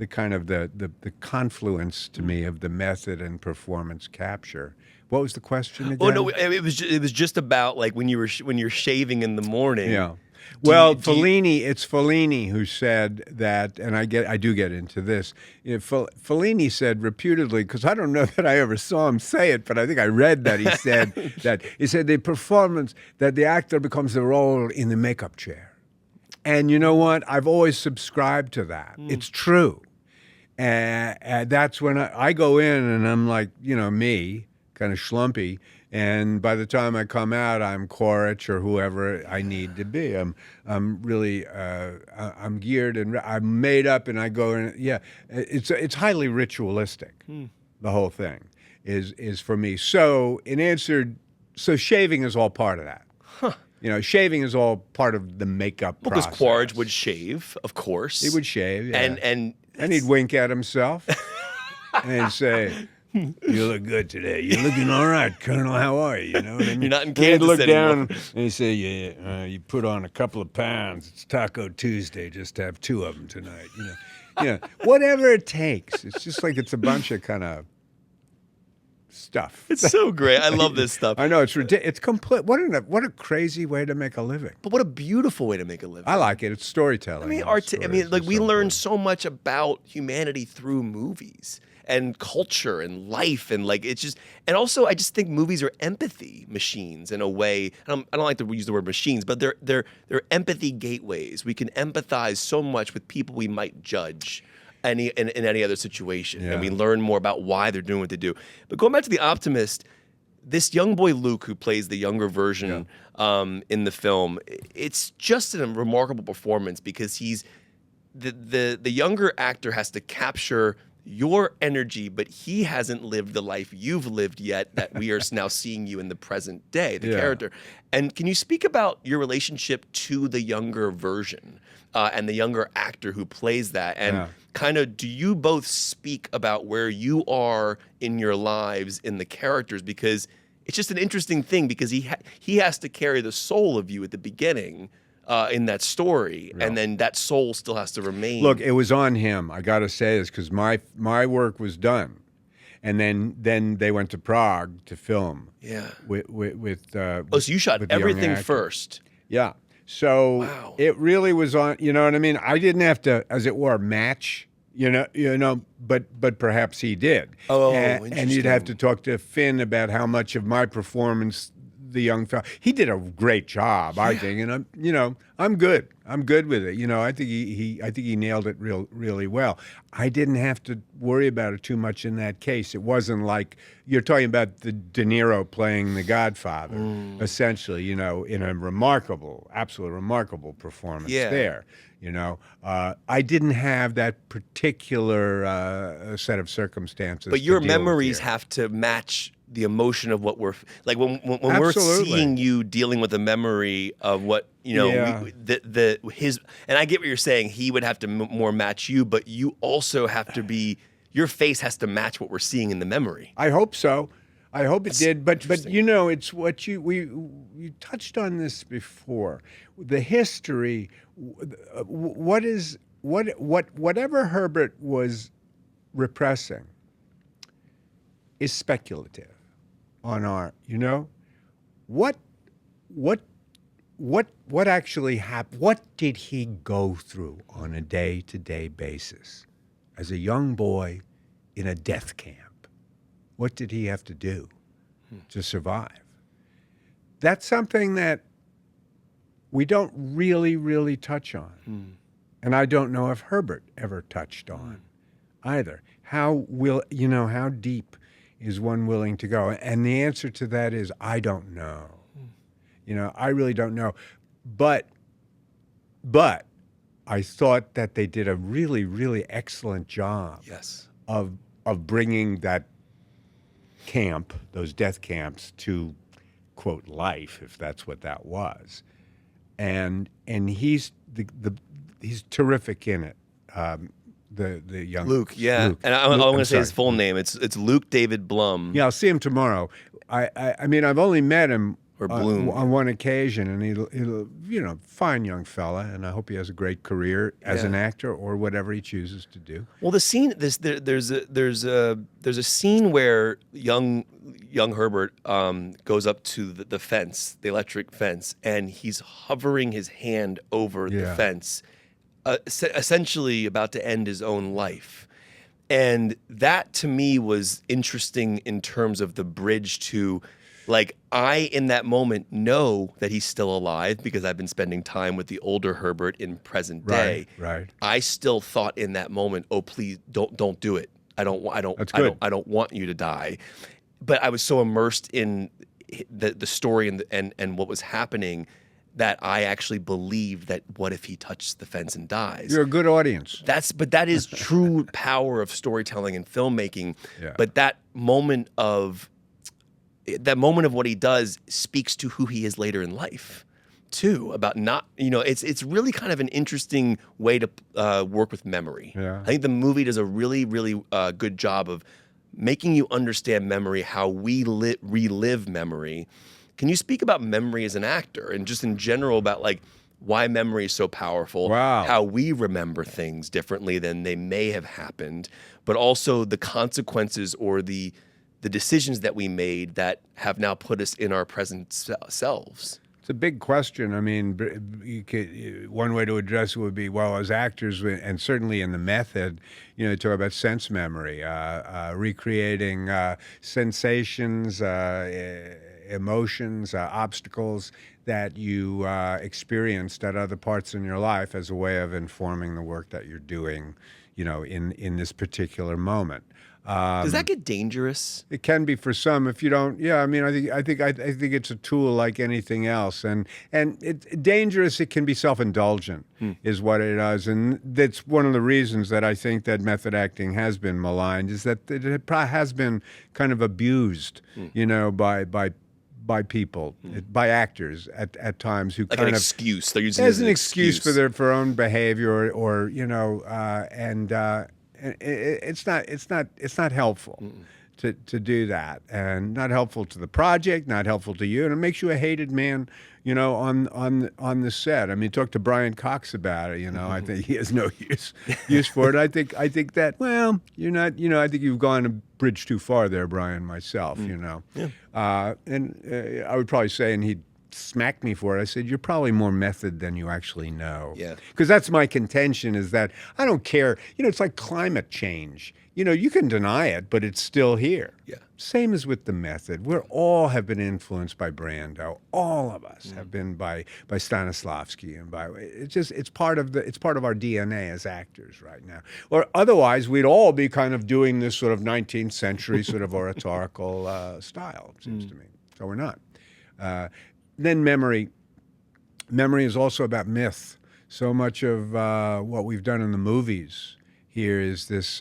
kind of the confluence to me of the method and performance capture. What was the question again? Oh no, it was just about like when you're shaving in the morning. Yeah. Well, it's Fellini who said that, and I do get into this. You know, Fellini said reputedly, because I don't know that I ever saw him say it, but I think I read that he said the performance, that the actor becomes the role in the makeup chair. And you know what? I've always subscribed to that. It's true. And that's when I go in and I'm like, me, kind of schlumpy. And by the time I come out, I'm Quaritch or whoever I need to be. I'm really I'm geared and I'm made up, and I go in. Yeah, it's highly ritualistic. The whole thing is for me. So shaving is all part of that. Huh. Shaving is all part of the makeup process. Because Quaritch would shave, of course. He would shave, yeah. And he'd wink at himself and he'd say, "You look good today. You're looking all right, Colonel. How are you?" You know what I mean? You're not in Kansas Kansas look anymore. down and he'd say, "Yeah, you put on a couple of pounds. It's Taco Tuesday. Just have 2 of them tonight." Whatever it takes. It's just like it's a bunch of kind of stuff. It's so great. I love this stuff. I know, it's ridiculous. It's complete. What a crazy way to make a living. But what a beautiful way to make a living. I like it. It's storytelling. We learn so much about humanity through movies and culture and life, and and also I just think movies are empathy machines in a way. I don't like to use the word machines, but they're empathy gateways. We can empathize so much with people we might judge in any other situation, and we learn more about why they're doing what they do. But going back to The Optimist, this young boy Luke, who plays the younger version in the film, it's just a remarkable performance, because he's the younger actor has to capture your energy, but he hasn't lived the life you've lived yet, that we are now seeing you in the present day, the character. And can you speak about your relationship to the younger version and the younger actor who plays that? And kind of, do you both speak about where you are in your lives in the characters? Because it's just an interesting thing, because he has to carry the soul of you at the beginning in that story, and then that soul still has to remain. Look, it was on him. I got to say this, because my work was done, and then they went to Prague to film. Yeah. With so you shot everything first. Yeah. So it really was on. You know what I mean? I didn't have to, as it were, match. But perhaps he did. Oh, and you'd have to talk to Finn about how much of my performance the young fellow. He did a great job, I think, and I'm good. I'm good with it. I think he nailed it really well. I didn't have to worry about it too much in that case. It wasn't like you're talking about the De Niro playing the Godfather, essentially. In a absolutely remarkable performance there. I didn't have that particular set of circumstances. But your memories have to match the emotion of what we're like when we're seeing you dealing with a memory of what his. And I get what you're saying. He would have to more match you, but you also have to be. Your face has to match what we're seeing in the memory. I hope so. I hope it did. But it's what you touched on this before. The history. Whatever Herbert was repressing is speculative on art. What actually happened? What did he go through on a day-to-day basis as a young boy in a death camp? What did he have to do to survive? That's something that we don't really touch on. And I don't know if Herbert ever touched on either. How deep is one willing to go? And the answer to that is, I don't know. I really don't know. But I thought that they did a really, really excellent job Yes. of bringing that camp, those death camps, to quote life, if that's what that was. And he's he's terrific in it. The young Luke, yeah. Luke. And I'm Luke, going I'm to say his sorry. full name. It's Luke David Blum. Yeah, I'll see him tomorrow. I mean, I've only met him Or Bloom. on one occasion, and he'll fine young fella, and I hope he has a great career as an actor or whatever he chooses to do. Well, the scene there's a scene where young Herbert goes up to the fence, the electric fence, and he's hovering his hand over the fence, essentially about to end his own life. And that to me was interesting in terms of the bridge to, like, I in that moment know that he's still alive because I've been spending time with the older Herbert in present day. Right. I still thought in that moment, oh please don't do it. I don't want you to die. But I was so immersed in the story and what was happening that I actually believed that what if he touched the fence and dies? You're a good audience. But that is true power of storytelling and filmmaking. Yeah. But that moment of what he does speaks to who he is later in life too, about not, it's really kind of an interesting way to work with memory. Yeah. I think the movie does a really, really good job of making you understand memory, how we relive memory. Can you speak about memory as an actor and just in general about like why memory is so powerful, Wow. how we remember things differently than they may have happened, but also the consequences or the decisions that we made that have now put us in our present selves? It's a big question. I mean, one way to address it would be, well, as actors, and certainly in the method, talk about sense memory, recreating sensations, emotions, obstacles that you experienced at other parts in your life as a way of informing the work that you're doing, in this particular moment. Does that get dangerous? It can be for some if you don't. Yeah, I mean, I think it's a tool like anything else, and it's dangerous. It can be self-indulgent, is what it does, and that's one of the reasons that I think that method acting has been maligned, is that it has been kind of abused, by people, by actors at times who Like kind an of excuse. They're using it as as an excuse for their own behavior, or it's not helpful to do that, and not helpful to the project, not helpful to you, and it makes you a hated man, on the set. I mean, talk to Brian Cox about it. I think he has no use for it. I think that, well, you're not. I think you've gone a bridge too far there, Brian. Myself, Yeah. and I would probably say, and he'd smacked me for it. I said, you're probably more method than you actually know. Yeah. Because that's my contention, is that I don't care. It's like climate change. You can deny it, but it's still here. Yeah. Same as with the method. We all have been influenced by Brando. All of us have been by Stanislavski, and it's part of our DNA as actors right now. Or otherwise, we'd all be kind of doing this sort of 19th century sort of oratorical style, it seems to me. So we're not. Then memory is also about myth. So much of what we've done in the movies here is this.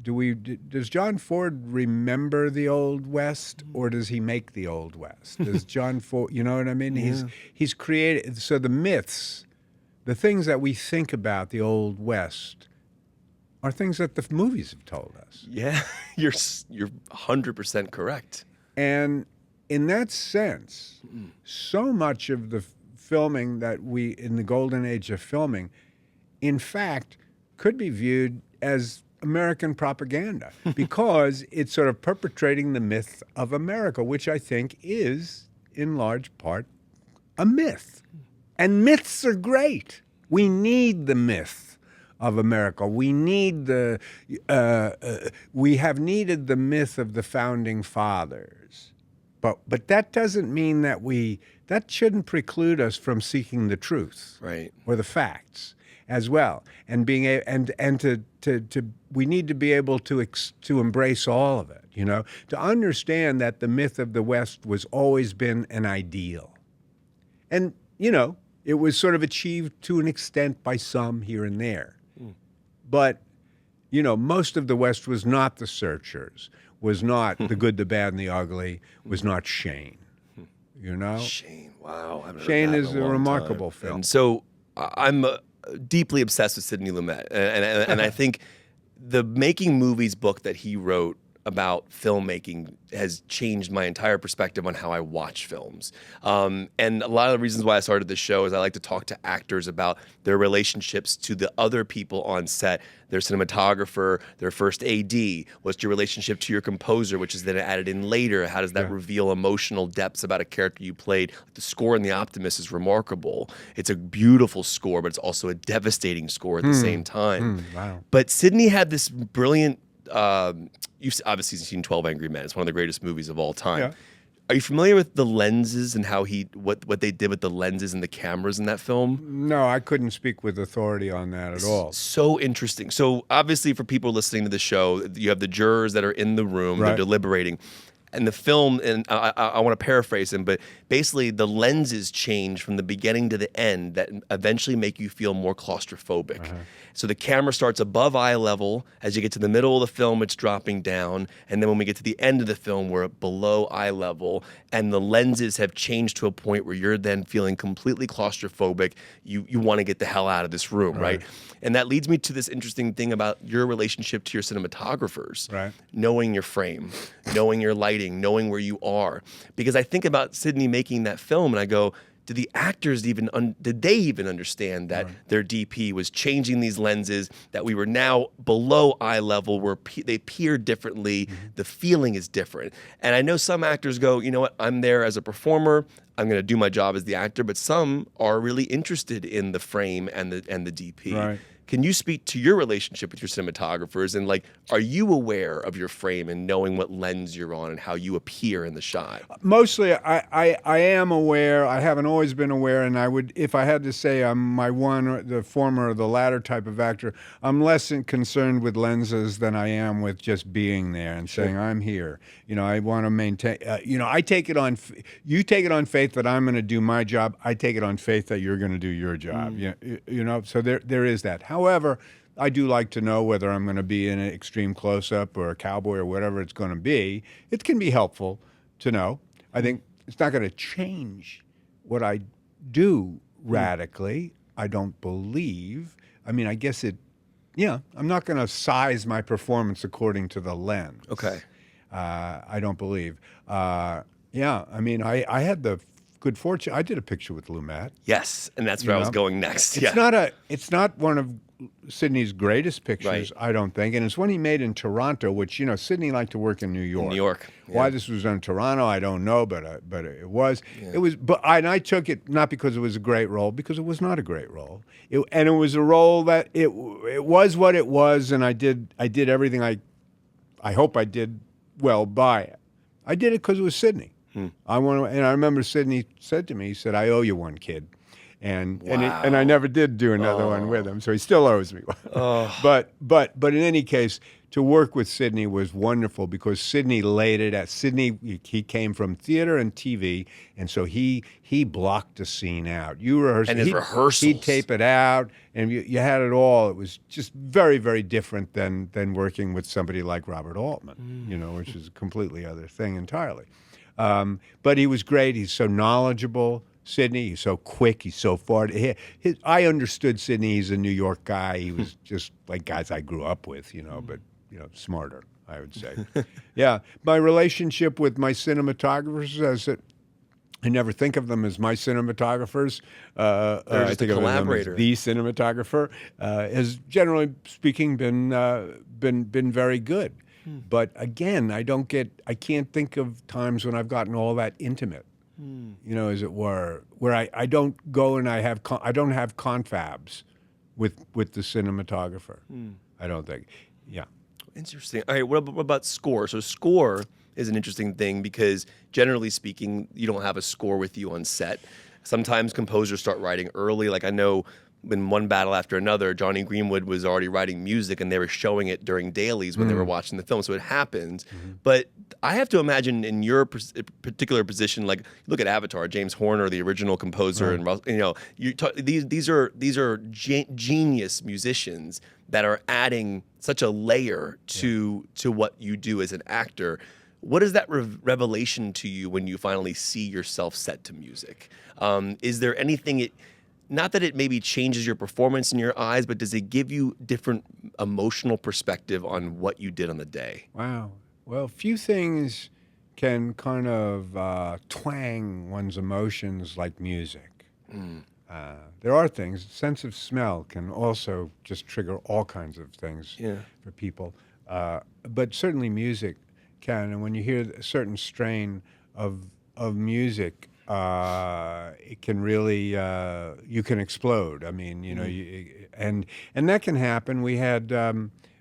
Does John Ford remember the Old West, or does he make the Old West? Does John Ford, you know what I mean? Yeah. He's created. So the myths, the things that we think about the Old West, are things that the movies have told us. Yeah, you're 100% correct. And in that sense, so much of the filming that in the golden age of filming, in fact, could be viewed as American propaganda, because it's sort of perpetrating the myth of America, which I think is, in large part, a myth. And myths are great. We need the myth of America. We need we have needed the myth of the founding fathers. But that doesn't mean that that shouldn't preclude us from seeking the truth, Right. or the facts as well, and being we need to be able to embrace all of it, to understand that the myth of the West was always been an ideal, and It was sort of achieved to an extent by some here and there. But, you know, most of the West was not The Searchers, was not The Good, the Bad, and the Ugly, was not Shane. You know? Shane, wow. I haven't heard Shane that in is a a long remarkable time. film. And so I'm deeply obsessed with Sidney Lumet. And I think the Making Movies book that he wrote about filmmaking has changed my entire perspective on how I watch films. And a lot of the reasons why I started this show is I like to talk to actors about their relationships to the other people on set, their cinematographer, their first AD. What's your relationship to your composer, which is then added in later? How does that reveal emotional depths about a character you played? The score in The Optimist is remarkable. It's a beautiful score, but it's also a devastating score at the same time. Wow. But Sidney had this brilliant you've obviously seen 12 Angry Men. It's one of the greatest movies of all time. Yeah. Are you familiar with the lenses and how what they did with the lenses and the cameras in that film? No, I couldn't speak with authority on that at all. So interesting. So obviously for people listening to the show, you have the jurors that are in the room, they're deliberating. And the film, and I want to paraphrase him, but basically the lenses change from the beginning to the end that eventually make you feel more claustrophobic. So the camera starts above eye level. As you get to the middle of the film, it's dropping down. And then when we get to the end of the film, we're below eye level. And the lenses have changed to a point where you're then feeling completely claustrophobic. You want to get the hell out of this room, right? And that leads me to this interesting thing about your relationship to your cinematographers. Knowing your frame, knowing your lighting, knowing where you are. Because I think about Sidney making that film and I go, did the actors did they even understand that their DP was changing these lenses, that we were now below eye level where they peered differently, the feeling is different. And I know some actors go, you know what, I'm there as a performer, I'm going to do my job as the actor, but some are really interested in the frame and the DP. Can you speak to your relationship with your cinematographers and like, are you aware of your frame and knowing what lens you're on and how you appear in the shot? Mostly, I am aware. I haven't always been aware, and I would, if I had to say I'm the former or the latter type of actor, I'm less concerned with lenses than I am with just being there and saying I'm here. You know, I want to maintain. You know, I take it on. You take it on faith that I'm going to do my job. I take it on faith that you're going to do your job. You know, so there is that. However, I do like to know whether I'm going to be in an extreme close-up or a cowboy or whatever it's going to be. It can be helpful to know. I think it's not going to change what I do radically, I don't believe. I mean, I guess I'm not going to size my performance according to the lens. Okay. I don't believe. I mean, I had the good fortune. I did a picture with Lumet. Yes, and that's where I was going next. It's not one of Sidney's greatest pictures, I don't think, and it's one he made in Toronto, which, you know, Sidney liked to work in New York. New York. Yeah. Why this was done in Toronto, I don't know, but it was. It was, and I took it not because it was a great role, because it was not a great role. And it was a role that it was what it was, and I did everything I hope I did well by it. I did it because it was Sidney. And I remember Sidney said to me, he said, "I owe you one, kid." And I never did do another one with him, so he still owes me one. But in any case, to work with Sidney was wonderful because Sidney laid it at Sidney. He came from theater and TV, and so he blocked the scene out. You rehearsed, and his rehearsals. He'd tape it out, and you had it all. It was just very, very different than working with somebody like Robert Altman, you know, which is a completely other thing entirely. But he was great. He's so knowledgeable. Sidney, he's so quick, he's so far. I understood Sidney. He's a New York guy. He was just like guys I grew up with, you know, but, you know, smarter, I would say. Yeah. My relationship with my cinematographers, I never think of them as my cinematographers. They're just a collaborator. The cinematographer has generally speaking been very good. But again, I can't think of times when I've gotten all that intimate. You know, as it were, where I don't go and I don't have confabs with the cinematographer. I don't think. Yeah. Interesting. All right, what about score? So score is an interesting thing because generally speaking, you don't have a score with you on set. Sometimes composers start writing early. Like I know in one battle after another, Johnny Greenwood was already writing music, and they were showing it during dailies when they were watching the film. So it happens. But I have to imagine in your particular position, like look at Avatar, James Horner, the original composer, and these are genius musicians that are adding such a layer to what you do as an actor. What is that revelation to you when you finally see yourself set to music? Is there anything not that it maybe changes your performance in your eyes, but does it give you different emotional perspective on what you did on the day? Wow. Well, few things can kind of twang one's emotions like music. There are things. Sense of smell can also just trigger all kinds of things for people. But certainly music can. And when you hear a certain strain of music, it can really you can explode. I mean, and that can happen. We had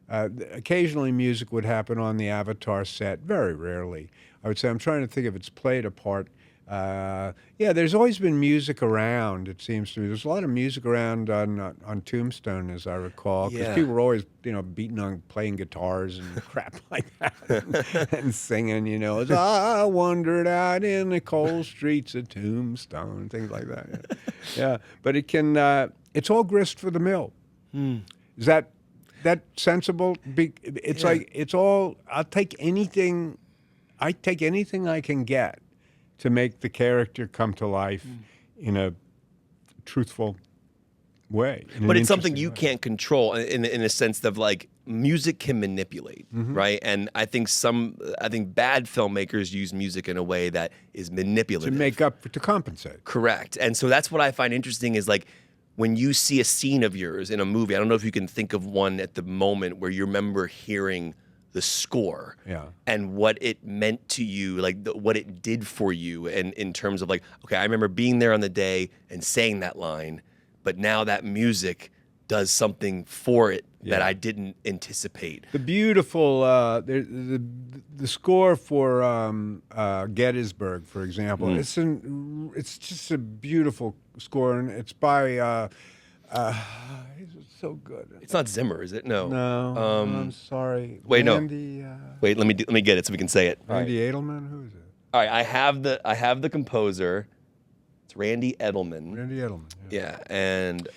occasionally music would happen on the Avatar set. Very rarely, I would say. I'm trying to think if it's played a part. There's always been music around. It seems to me there's a lot of music around on Tombstone, as I recall, because people were always beating on playing guitars and crap like that and singing. As I wandered out in the cold streets of Tombstone, things like that. Yeah, but it can. It's all grist for the mill. Is that sensible? It's like it's all. I'll take anything. I take anything I can get to make the character come to life in a truthful way. But it's something you can't control in a sense of like music can manipulate, right? And I think bad filmmakers use music in a way that is manipulative. To compensate. Correct. And so that's what I find interesting is like when you see a scene of yours in a movie, I don't know if you can think of one at the moment where you remember hearing the score and what it meant to you, like what it did for you, and in terms of like, okay, I remember being there on the day and saying that line, but now that music does something for it that I didn't anticipate. The beautiful, the score for Gettysburg, for example, it's just a beautiful score, and it's by. It's so good. It's not Zimmer, is it? No. No. I'm sorry. Wait, Randy, no. Wait, let me get it so we can say it. Randy Edelman. Who is it? All right, I have the composer. It's Randy Edelman. Randy Edelman. Yeah, and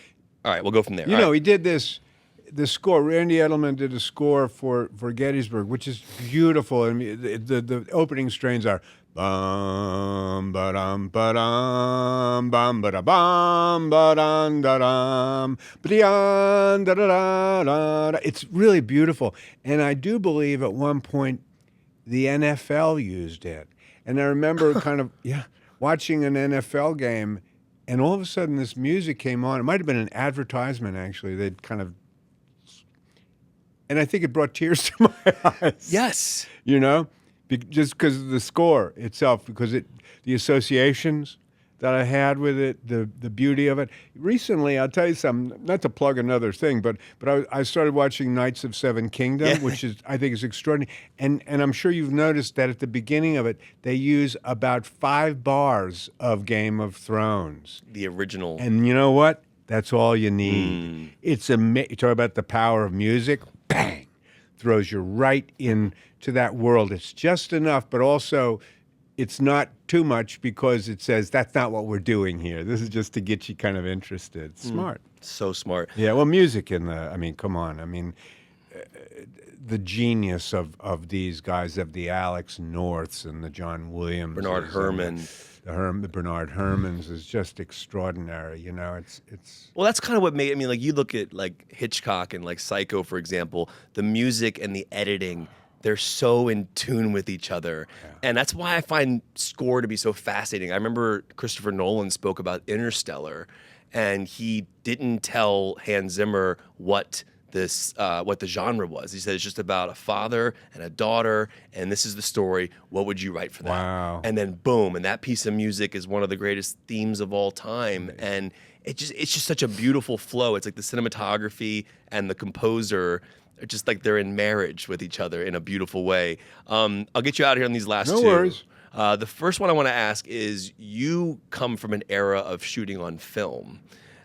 all right, we'll go from there. He did the score. Randy Edelman did a score for Gettysburg, which is beautiful. I mean, the opening strains are bum ba-dum ba-dum bum ba-da-bum ba-dum da-dum ba-dum da-da-da-da. It's really beautiful, and I do believe at one point the NFL used it, and I remember kind of watching an NFL game, and all of a sudden this music came on. It might have been an advertisement actually. They'd kind of. And I think it brought tears to my eyes. Yes. Just because of the score itself, because the associations that I had with it, the beauty of it. Recently, I'll tell you something, not to plug another thing, but I started watching Knights of Seven Kingdom, which I think is extraordinary. And I'm sure you've noticed that at the beginning of it, they use about 5 bars of Game of Thrones. The original. And you know what? That's all you need. It's you talk about the power of music. Bang! Throws you right into that world. It's just enough, but also it's not too much because it says that's not what we're doing here. This is just to get you kind of interested. It's smart. So smart. Yeah, well, music come on. I mean, the genius of these guys, of the Alex Norths and the John Williams. Bernard Herrmann. The Bernard Herrmann's is just extraordinary. It's. Well, that's kind of what made. I mean, like you look at like Hitchcock and like Psycho, for example. The music and the editing, they're so in tune with each other, and that's why I find score to be so fascinating. I remember Christopher Nolan spoke about Interstellar, and he didn't tell Hans Zimmer what the genre was. He said it's just about a father and a daughter, and this is the story. What would you write for that? Wow. And then boom, and that piece of music is one of the greatest themes of all time. And it's just such a beautiful flow. It's like the cinematography and the composer are just like they're in marriage with each other in a beautiful way. I'll get you out of here on these last two. No worries. The first one I want to ask is, you come from an era of shooting on film.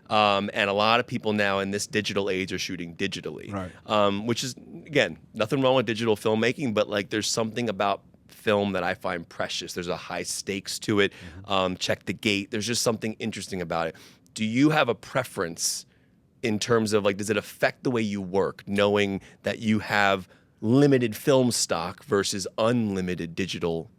And a lot of people now in this digital age are shooting digitally, Right. which is, again, nothing wrong with digital filmmaking, but like there's something about film that I find precious. There's a high stakes to it. Check the gate. There's just something interesting about it. Do you have a preference in terms of like, does it affect the way you work, knowing that you have limited film stock versus unlimited digital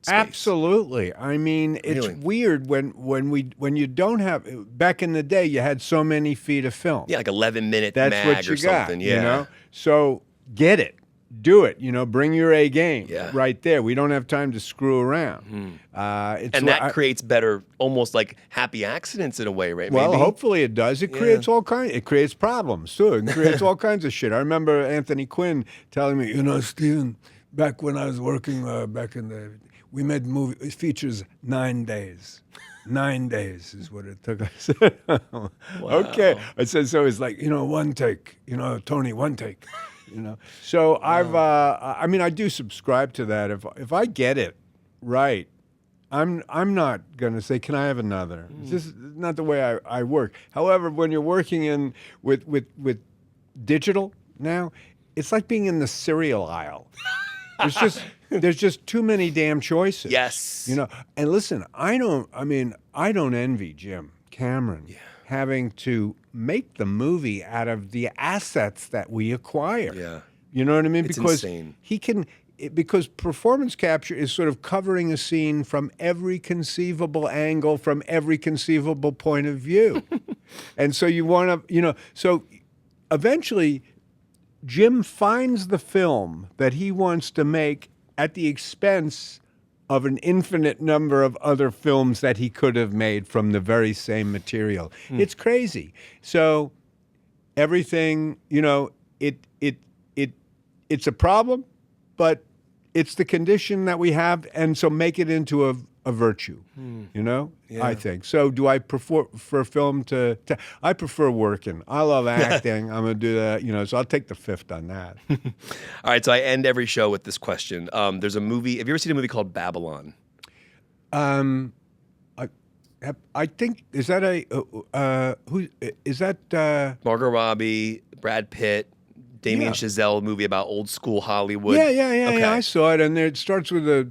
space? Absolutely. I mean, it's Really? weird when you don't have. Back in the day, you had so many feet of film. Yeah, like 11-minute That's mag what you or something. got. Yeah. You know, so get it, do it. You know, bring your A game. Yeah. Right there. We don't have time to screw around. It's And that creates better, almost like happy accidents in a way, right? Well, Maybe? hopefully it does. It creates all kinds. It creates problems too. It creates all kinds of shit. I remember Anthony Quinn telling me, you know, Steven, back when I was working back in the, we made features 9 days. 9 days is what it took. I said, okay. I said, so it's like, you know, one take. You know, Tony, one take. You know. So I mean, I do subscribe to that. If I get it right, I'm not going to say, can I have another? It's just not the way I work. However, when you're working in with digital now, it's like being in the cereal aisle. There's just too many damn choices. Yes. You know, and listen, I don't envy Jim Cameron having to make the movie out of the assets that we acquire. Yeah. You know what I mean? It's because insane. because performance capture is sort of covering a scene from every conceivable angle, from every conceivable point of view. And so you want to, you know, so eventually Jim finds the film that he wants to make at the expense of an infinite number of other films that he could have made from the very same material. It's crazy. So everything, you know, it's a problem, but it's the condition that we have, and so make it into a virtue, you know, I think. So do I prefer for film to I prefer working. I love acting. I'm going to do that, you know, so I'll take the fifth on that. All right, so I end every show with this question. There's a movie. Have you ever seen a movie called Babylon? I think, is that who is that? Margot Robbie, Brad Pitt, Damien Chazelle movie about old school Hollywood. Yeah, Okay. I saw it, and it starts with a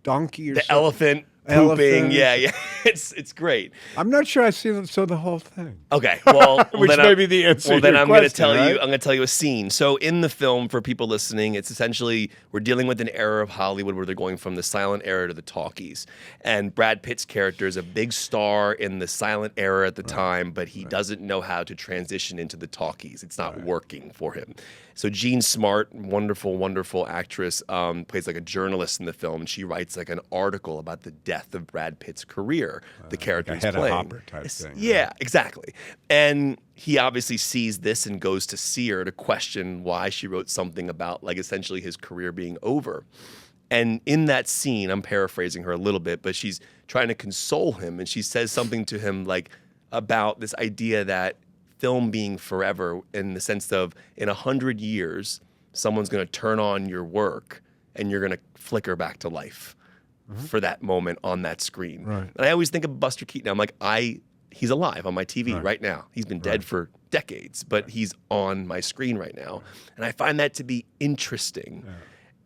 donkey or The something. elephant pooping. Elephant. Yeah. It's great. I'm not sure I saw the whole thing. Okay, well, Which then may be the answer Well, to then your I'm going to question, tell you. right? I'm going to tell you a scene. So in the film, for people listening, it's essentially we're dealing with an era of Hollywood where they're going from the silent era to the talkies. And Brad Pitt's character is a big star in the silent era at the time, but he doesn't know how to transition into the talkies. It's not working for him. So Jean Smart, wonderful, wonderful actress, plays like a journalist in the film, and she writes like an article about the death of Brad Pitt's career. The character like he's a Hedda playing. Hopper type thing. Yeah, exactly. And he obviously sees this and goes to see her to question why she wrote something about like essentially his career being over. And in that scene, I'm paraphrasing her a little bit, but she's trying to console him, and she says something to him like about this idea that film being forever, in the sense of in 100 years, someone's going to turn on your work and you're going to flicker back to life for that moment on that screen. Right. And I always think of Buster Keaton. I'm like, he's alive on my TV right now. He's been dead for decades, but he's on my screen right now. And I find that to be interesting.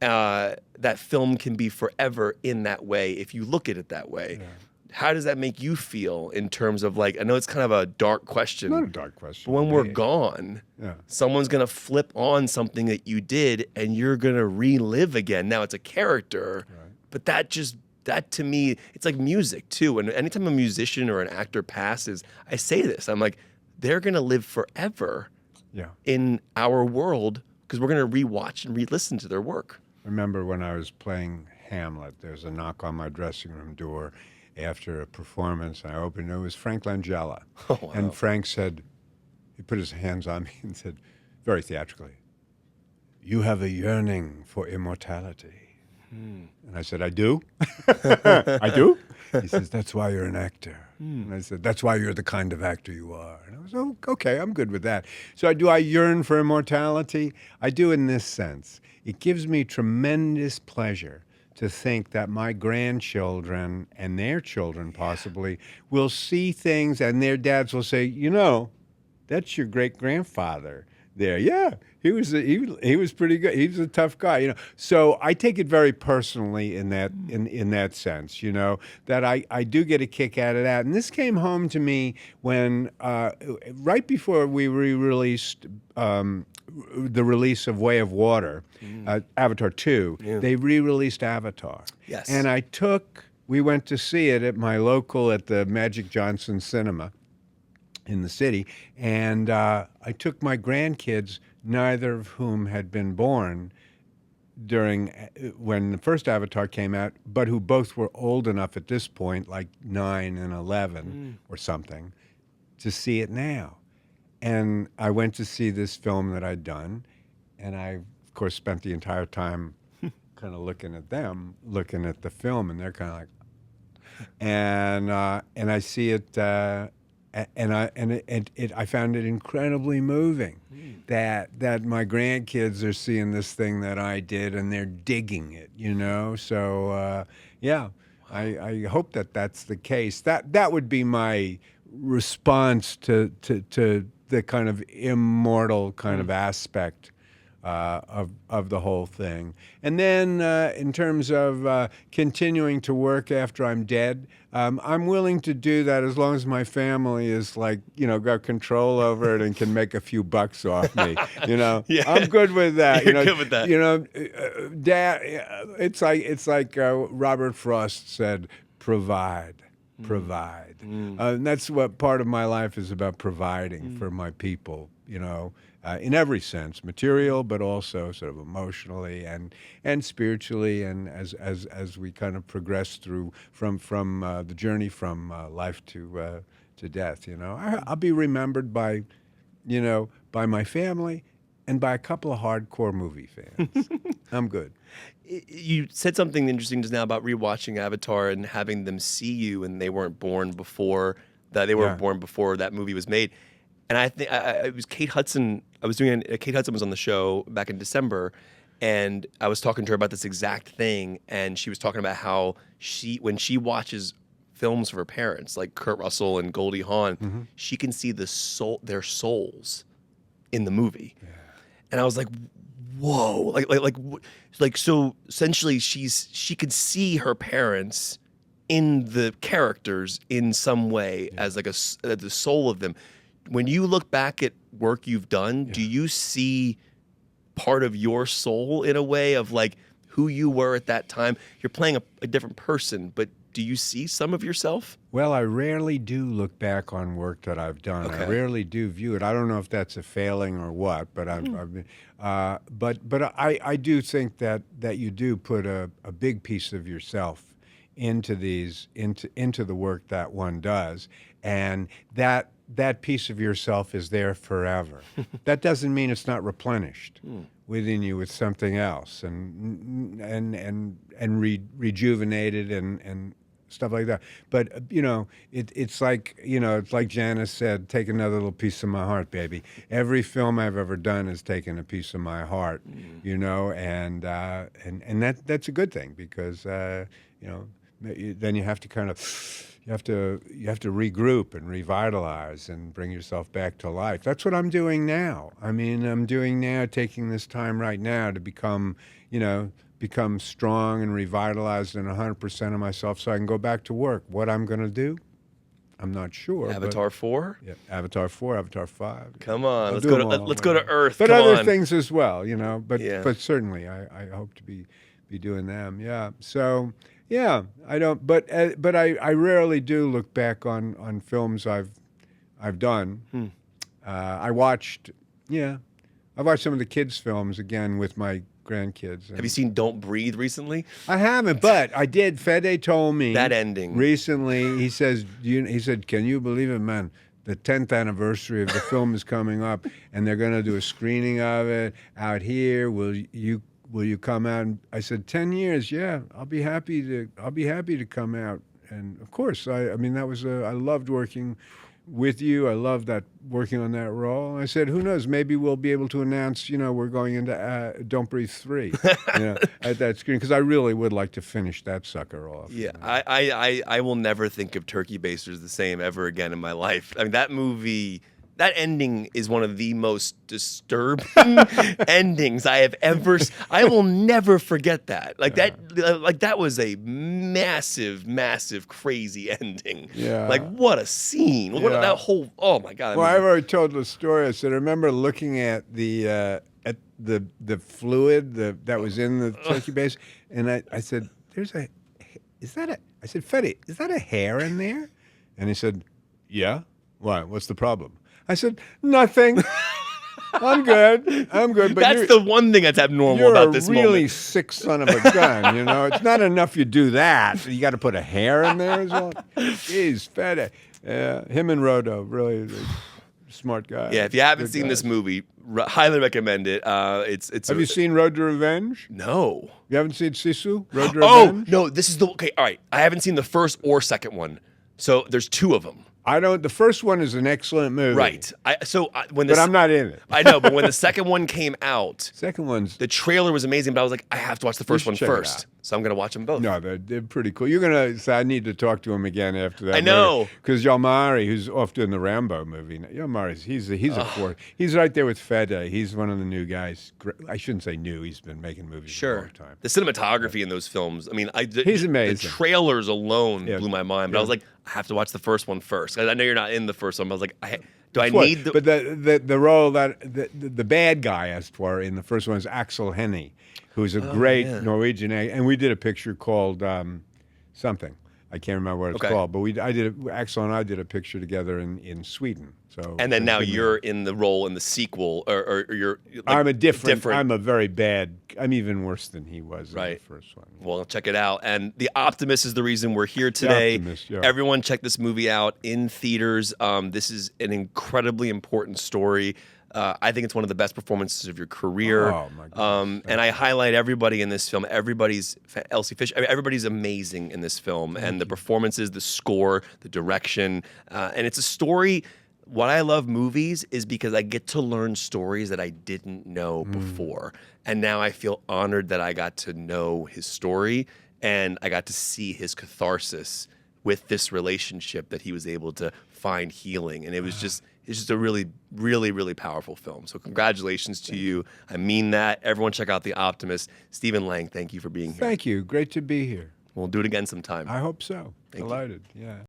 That film can be forever in that way if you look at it that way. Yeah. How does that make you feel in terms of like, I know it's kind of a dark question. Not a dark question. But when we're gone, someone's going to flip on something that you did and you're going to relive again. Now it's a character, but that to me, it's like music too. And anytime a musician or an actor passes, I say this, I'm like, they're going to live forever in our world because we're going to rewatch and re-listen to their work. I remember when I was playing Hamlet, there's a knock on my dressing room door after a performance. I opened it. It was Frank Langella. Oh, wow. And Frank said, he put his hands on me and said, very theatrically, "You have a yearning for immortality." And I said, "I do?" "I do?" He says, "That's why you're an actor." And I said, "That's why you're the kind of actor you are." And I was, "Oh, okay, I'm good with that." So do I yearn for immortality? I do in this sense. It gives me tremendous pleasure to think that my grandchildren and their children possibly will see things, and their dads will say, that's your great grandfather there. Yeah, he was pretty good. He was a tough guy. So I take it very personally in that sense. That I do get a kick out of that. And this came home to me when right before we re-released the release of Way of Water, Avatar 2. Yeah. They re-released Avatar. Yes. And we went to see it at my local, at the Magic Johnson Cinema in the city, and I took my grandkids, neither of whom had been born when the first Avatar came out, but who both were old enough at this point, like 9 and 11 or something, to see it now. And I went to see this film that I'd done, and I, of course, spent the entire time kind of looking at them, looking at the film, and they're kind of like, and I see it, I found it incredibly moving that my grandkids are seeing this thing that I did, and they're digging it, So I hope that that's the case. That would be my response to the kind of immortal kind of aspect of the whole thing. And then in terms of continuing to work after I'm dead, I'm willing to do that as long as my family is got control over it and can make a few bucks off me. Yeah. I'm good with that. You're good with that. Dad, it's like Robert Frost said, provide. And that's what part of my life is about, providing for my people, in every sense, material, but also sort of emotionally and spiritually, and as we kind of progress through from the journey from life to death. I'll be remembered by my family and by a couple of hardcore movie fans. I'm good. You said something interesting just now about rewatching Avatar and having them see you, and they weren't born before that. They weren't born before that movie was made. And I think it was Kate Hudson. Kate Hudson was on the show back in December, and I was talking to her about this exact thing. And she was talking about how when she watches films of her parents, like Kurt Russell and Goldie Hawn, she can see their souls in the movie. Yeah. And I was like, whoa, like so essentially she could see her parents in the characters in some way, as like the soul of them. When you look back at work you've done, do you see part of your soul in a way of like who you were at that time? You're playing a different person, but do you see some of yourself? Well, I rarely do look back on work that I've done. Okay. I rarely do view it. I don't know if that's a failing or what, but I do think that you do put a big piece of yourself into the work that one does, and that piece of yourself is there forever. That doesn't mean it's not replenished within you with something else and rejuvenated and stuff like that. But it's like Janice said, take another little piece of my heart, baby. Every film I've ever done has taken a piece of my heart, and that's a good thing, because then you have to kind of you have to regroup and revitalize and bring yourself back to life. That's what I'm doing now. I mean, taking this time right now to become strong and revitalized and 100% of myself, so I can go back to work. What I'm going to do, I'm not sure. Avatar 4? Yeah, Avatar 4, Avatar 5. Come on, let's go to Earth. But Come other on. things as well, But certainly, I hope to be doing them. Yeah. So. Yeah, I don't, but I rarely do look back on films I've done. I watched some of the kids' films again with my grandkids. Have you seen Don't Breathe recently? I haven't, but I did. Fede told me that ending recently. He said, "Can you believe it, man? The 10th anniversary of the film is coming up, and they're going to do a screening of it out here. Will you come out?" And I said, 10 years, yeah, I'll be happy to come out. And of course, I loved working with you. I love that working on that role. And I said, who knows? Maybe we'll be able to announce, we're going into Don't Breathe 3, at that screen, because I really would like to finish that sucker off. Yeah, I will never think of Turkey Basters the same ever again in my life. I mean, that movie, that ending is one of the most disturbing endings I have ever. I will never forget that. That was a massive, massive, crazy ending. Yeah. Like, what a scene! What that whole. Oh my God. Well, I've already told the story. I said I remember looking at the fluid that was in the turkey base, and I said, I said, Fetty, is that a hair in there? And he said, yeah. Why? What's the problem? I said, nothing. I'm good. But that's the one thing that's abnormal about this moment. You're a really sick son of a gun, It's not enough you do that. You got to put a hair in there as well. Jeez, Fetty. Him and Rodo, really smart guy. Yeah, if you haven't seen this movie, highly recommend it. Have you seen Road to Revenge? No. You haven't seen Sisu? Road to Revenge? No, this is okay, all right. I haven't seen the first or second one. So there's two of them. The first one is an excellent movie. Right. But I'm not in it. I know, but when the second one came out, the trailer was amazing, but I was like, I have to watch the first one first. So I'm going to watch them both. No, they're pretty cool. You're going to say, I need to talk to him again after that. I know. Because Yalmari, who's off doing the Rambo movie. Yalmari, he's a force. He's right there with Fede. He's one of the new guys. I shouldn't say new. He's been making movies for a long time. The cinematography in those films, I mean, he's amazing. The trailers alone blew my mind. But I was like, I have to watch the first one first. I know you're not in the first one, but I was like, do I need the... But the role that the bad guy asked for in the first one is Axel Hennie, who's a great Norwegian actor. And we did a picture called something. I can't remember what it's called, but Axel and I did a picture together in Sweden. So and then now you're in the role in the sequel, or you're. I'm I'm even worse than he was in the first one. Well, check it out. And The Optimist is the reason we're here today. The Optimist, yeah. Everyone, check this movie out in theaters. This is an incredibly important story. I think it's one of the best performances of your career. Oh my goodness. And I highlight everybody in this film. Elsie Fish. Everybody's amazing in this film, and the performances, the score, the direction, and it's a story. What I love movies is because I get to learn stories that I didn't know before, and now I feel honored that I got to know his story and I got to see his catharsis with this relationship that he was able to find healing, and it's just a really, really, really powerful film. So congratulations to you. I mean that. Everyone check out The Optimist. Stephen Lang, thank you for being here. Thank you. Great to be here. We'll do it again sometime. I hope so. Delighted. Yeah.